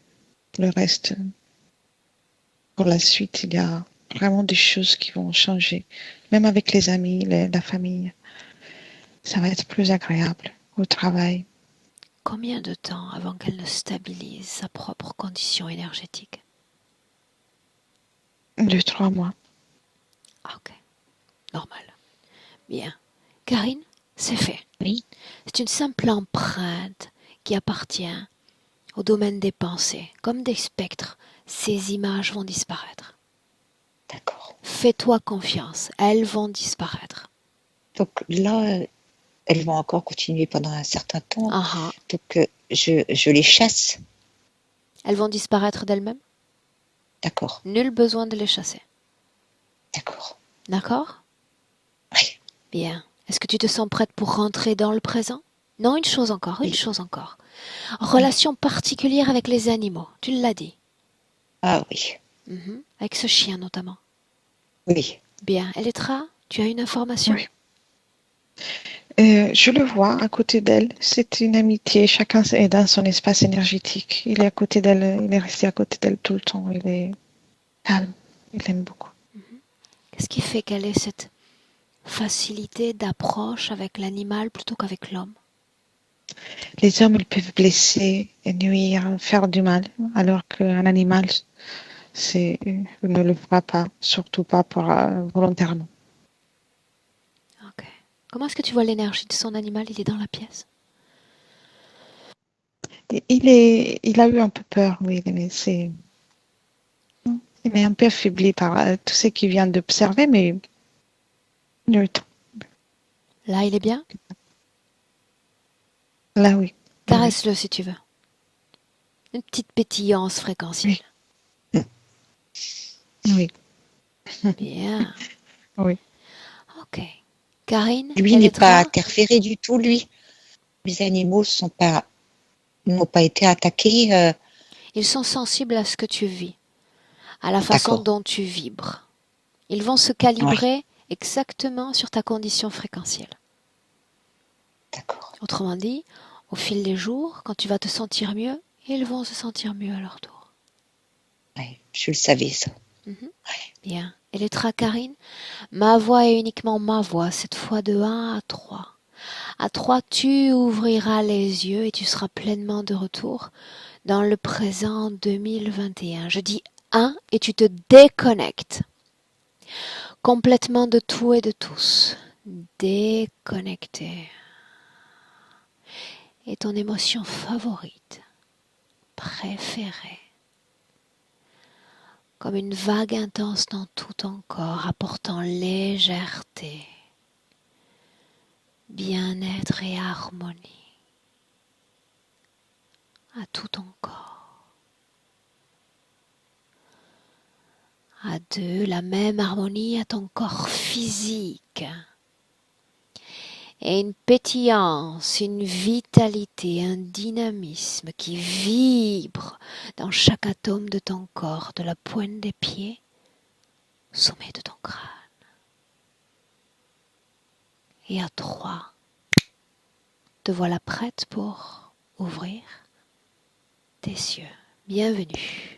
reste, pour la suite, il y a vraiment des choses qui vont changer. Même avec les amis, la famille, ça va être plus agréable au travail. Combien de temps avant qu'elle ne stabilise sa propre condition énergétique? 2-3 mois. Ok, normal. Bien. Karine, c'est fait. Oui. C'est une simple empreinte qui appartient au domaine des pensées. Comme des spectres, ces images vont disparaître. D'accord. Fais-toi confiance, elles vont disparaître. Donc là, elles vont encore continuer pendant un certain temps. Ah, Donc je les chasse. elles vont disparaître d'elles-mêmes. D'accord. Nul besoin de les chasser. D'accord. D'accord? Oui. Bien. Est-ce que tu te sens prête pour rentrer dans le présent? Non, une chose encore. Oui. Relation particulière avec les animaux, tu l'as dit. Ah oui. Avec ce chien notamment. Oui. Bien. Elettra, tu as une information? Oui. Je le vois à côté d'elle. C'est une amitié. Chacun est dans son espace énergétique. Il est à côté d'elle. Il est resté à côté d'elle tout le temps. Il est calme. Il l'aime beaucoup. Qu'est-ce qui fait qu'elle ait cette facilité d'approche avec l'animal plutôt qu'avec l'homme? Les hommes, ils peuvent blesser, nuire, faire du mal, alors qu'un animal, ne le fera pas, surtout pas volontairement. Ok. Comment est-ce que tu vois l'énergie de son animal? Il est dans la pièce. Il a eu un peu peur, oui, mais il est un peu affaibli par tout ce qu'il vient d'observer, mais neutre. Là, il est bien? Là, oui. Caresse-le si tu veux. Une petite pétillance fréquentielle. Oui. Bien. Oui. Ok. Karine, Lui elle n'est est pas rare. interféré du tout, lui. Les animaux n'ont pas été attaqués. Ils sont sensibles à ce que tu vis, à la façon D'accord. dont tu vibres. Ils vont se Ouais, calibrer exactement sur ta condition fréquentielle. d'accord. Autrement dit, au fil des jours, quand tu vas te sentir mieux, ils vont se sentir mieux à leur tour. Ouais, je le savais, ça. Bien. Et les Karine, ma voix est uniquement ma voix, cette fois de 1 à 3. À 3, tu ouvriras les yeux et tu seras pleinement de retour dans le présent 2021. Je dis 1 et tu te déconnectes complètement de tout et de tous. Déconnecté. Et ton émotion favorite, préférée, comme une vague intense dans tout ton corps, apportant légèreté, bien-être et harmonie à tout ton corps. À 2, la même harmonie à ton corps physique. Et une pétillance, une vitalité, un dynamisme qui vibre dans chaque atome de ton corps, de la pointe des pieds au sommet de ton crâne. Et à 3, te voilà prête pour ouvrir tes yeux. Bienvenue.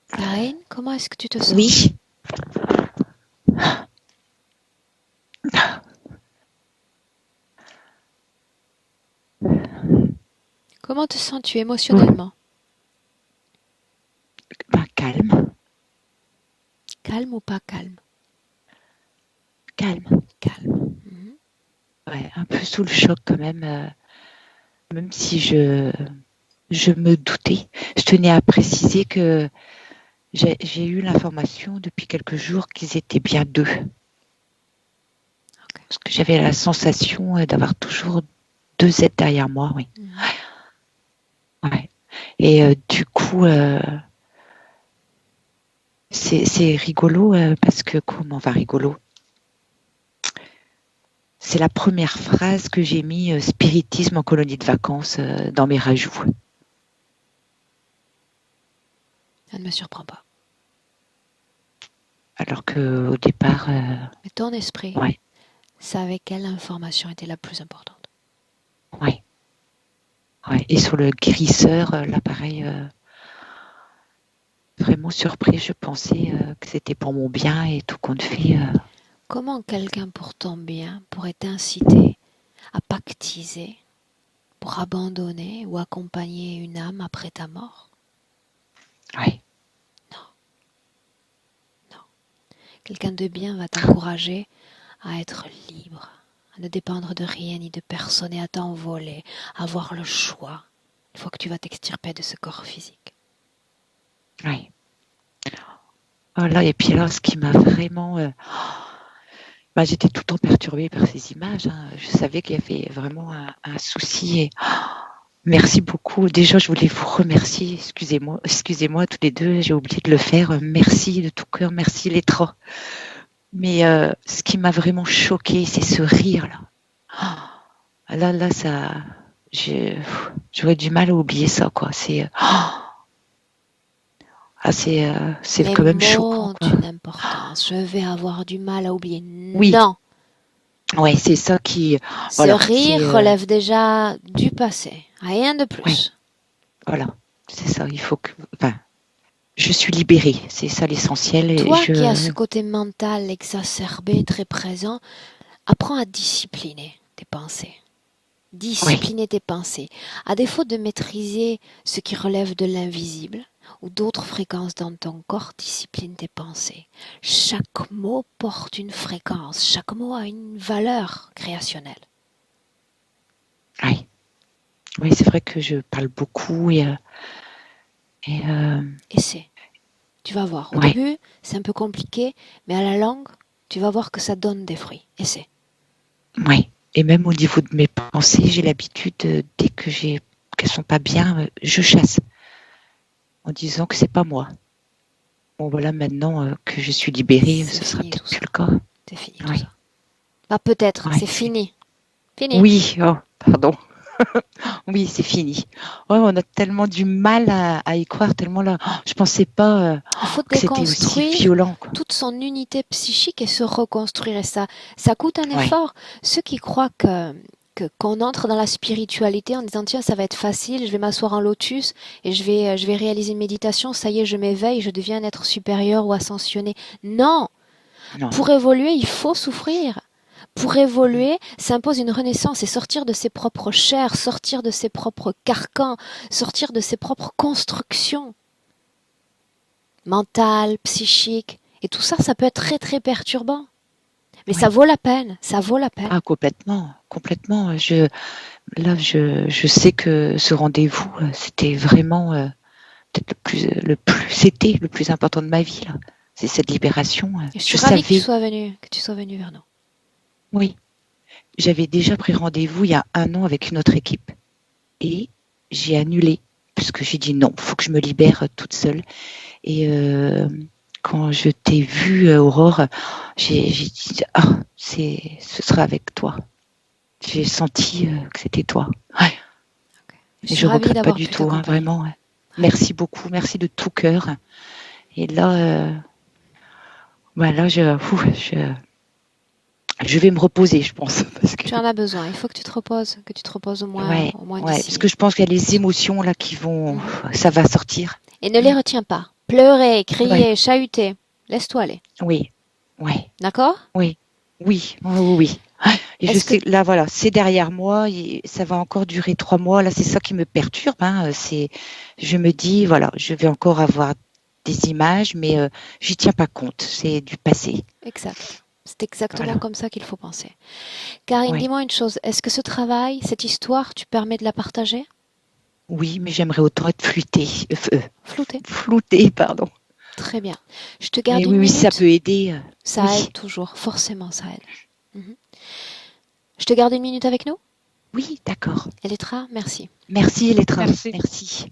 Karine, comment est-ce que tu te sens? Oui, Comment te sens-tu émotionnellement? Calme, Calme ou pas calme? calme. Calme. Ouais, un peu sous le choc quand même si je me doutais. Je tenais à préciser que j'ai eu l'information depuis quelques jours qu'ils étaient bien 2. Parce que j'avais la sensation d'avoir toujours 2 êtres derrière moi, oui. Ouais. Et du coup, c'est rigolo parce que, rigolo? C'est la première phrase que j'ai mis spiritisme en colonie de vacances dans mes rajouts. Ça ne me surprend pas. Alors qu'au départ, Mais ton esprit ouais, savait quelle information était la plus importante. ouais. Et sur le guérisseur, là pareil, vraiment surpris, je pensais que c'était pour mon bien et tout compte fait. Comment quelqu'un pour ton bien pourrait t'inciter à pactiser pour abandonner ou accompagner une âme après ta mort? Ouais. Quelqu'un de bien va t'encourager à être libre, à ne dépendre de rien ni de personne et à t'envoler, à avoir le choix une fois que tu vas t'extirper de ce corps physique. Oui. Voilà, et puis là, ce qui m'a vraiment... j'étais tout le temps perturbée par ces images. Je savais qu'il y avait vraiment un souci. Et merci beaucoup. Déjà, je voulais vous remercier. Excusez-moi tous les deux, j'ai oublié de le faire. Merci de tout cœur. Merci les trois. Mais ce qui m'a vraiment choquée, c'est ce rire-là. Là, ça, j'aurais du mal à oublier ça, quoi. C'est Les quand même mots choquant, ont quoi. une importance. Je vais avoir du mal à oublier. Oui, Non, ouais, c'est ça qui, ce voilà, rire relève déjà du passé. Rien de ouais, plus. voilà, c'est ça. Il faut que, enfin, je suis libérée, c'est ça l'essentiel. Et Toi qui as ce côté mental exacerbé, très présent, apprends à discipliner tes pensées. ouais, Discipliner tes pensées. À défaut de maîtriser ce qui relève de l'invisible ou d'autres fréquences dans ton corps, discipline tes pensées. Chaque mot porte une fréquence, chaque mot a une valeur créationnelle. ouais, oui, c'est vrai que je parle beaucoup et Essaie, tu vas voir. Au ouais, début, c'est un peu compliqué, mais à la longue, tu vas voir que ça donne des fruits. Essaie. ouais. Et même au niveau de mes pensées, j'ai l'habitude, dès que qu'elles sont pas bien, je chasse en disant que c'est pas moi. Bon, voilà, maintenant que je suis libérée, C'est ce sera fini peut-être tout plus ça. le cas. C'est fini tout Oui, ça. Bah peut-être, ouais, c'est fini. Fini. oui, oh, pardon. Oui, c'est fini. Ouais, on a tellement du mal à y croire, tellement là, je pensais pas Il faut que c'était aussi déconstruire violent, quoi. toute son unité psychique et se reconstruire. Et ça coûte un Ouais, effort. Ceux qui croient qu'on entre dans la spiritualité en disant tiens ça va être facile, je vais m'asseoir en lotus et je vais réaliser une méditation, ça y est je m'éveille, je deviens un être supérieur ou ascensionné. Non, non. pour évoluer il faut souffrir. Pour évoluer s'impose une renaissance et sortir de ses propres chairs, sortir de ses propres carcans, sortir de ses propres constructions mentales, psychiques. Et tout ça, ça peut être très très perturbant. Mais ça Oui. vaut la peine, ça vaut la peine. Ah, complètement, complètement. Je sais que ce rendez-vous, c'était vraiment peut-être c'était le plus important de ma vie, là. C'est cette libération. Et je Je suis ravie savais, que tu sois venu vers nous. oui, j'avais déjà pris rendez-vous il y a 1 an avec une autre équipe et j'ai annulé parce que j'ai dit non, faut que je me libère toute seule. Et quand je t'ai vue, Aurore, j'ai dit ah, ce sera avec toi. J'ai senti que c'était toi. Ouais. Je Et suis je ravie regrette pas d'avoir du pu tout, hein, t'accompagner. vraiment. Ouais. Merci beaucoup, merci de tout cœur. Et là, voilà, je vais me reposer, je pense, parce que Tu en as besoin, il faut que tu te reposes ouais, au moins ouais, parce d'ici. que je pense qu'il y a les émotions là qui vont, Mhm. ça va sortir. Et ne les retiens pas. Pleurer, Ouais, crier, chahuter. Laisse-toi aller. oui, ouais, D'accord? oui, oui, oui, oui, oui. Ah, et je Est-ce que sais, là, voilà, c'est derrière moi, et ça va encore durer 3 mois. Là, c'est ça qui me perturbe. Hein, je me dis, voilà, je vais encore avoir des images, mais j'y tiens pas compte. C'est du passé. Exact. C'est exactement Voilà. comme ça qu'il faut penser. Karine, Ouais. dis-moi une chose. Est-ce que ce travail, cette histoire, tu permets de la partager? Oui, mais j'aimerais autant être Flouter. floutée, pardon. Très bien. Je te Mais garde oui, une oui, ça minute. peut aider. Ça Oui, aide toujours. Forcément, ça aide. Mhm. Je te garde une minute avec nous? oui, d'accord. Elettra, merci. Merci, Elettra. Merci. Merci.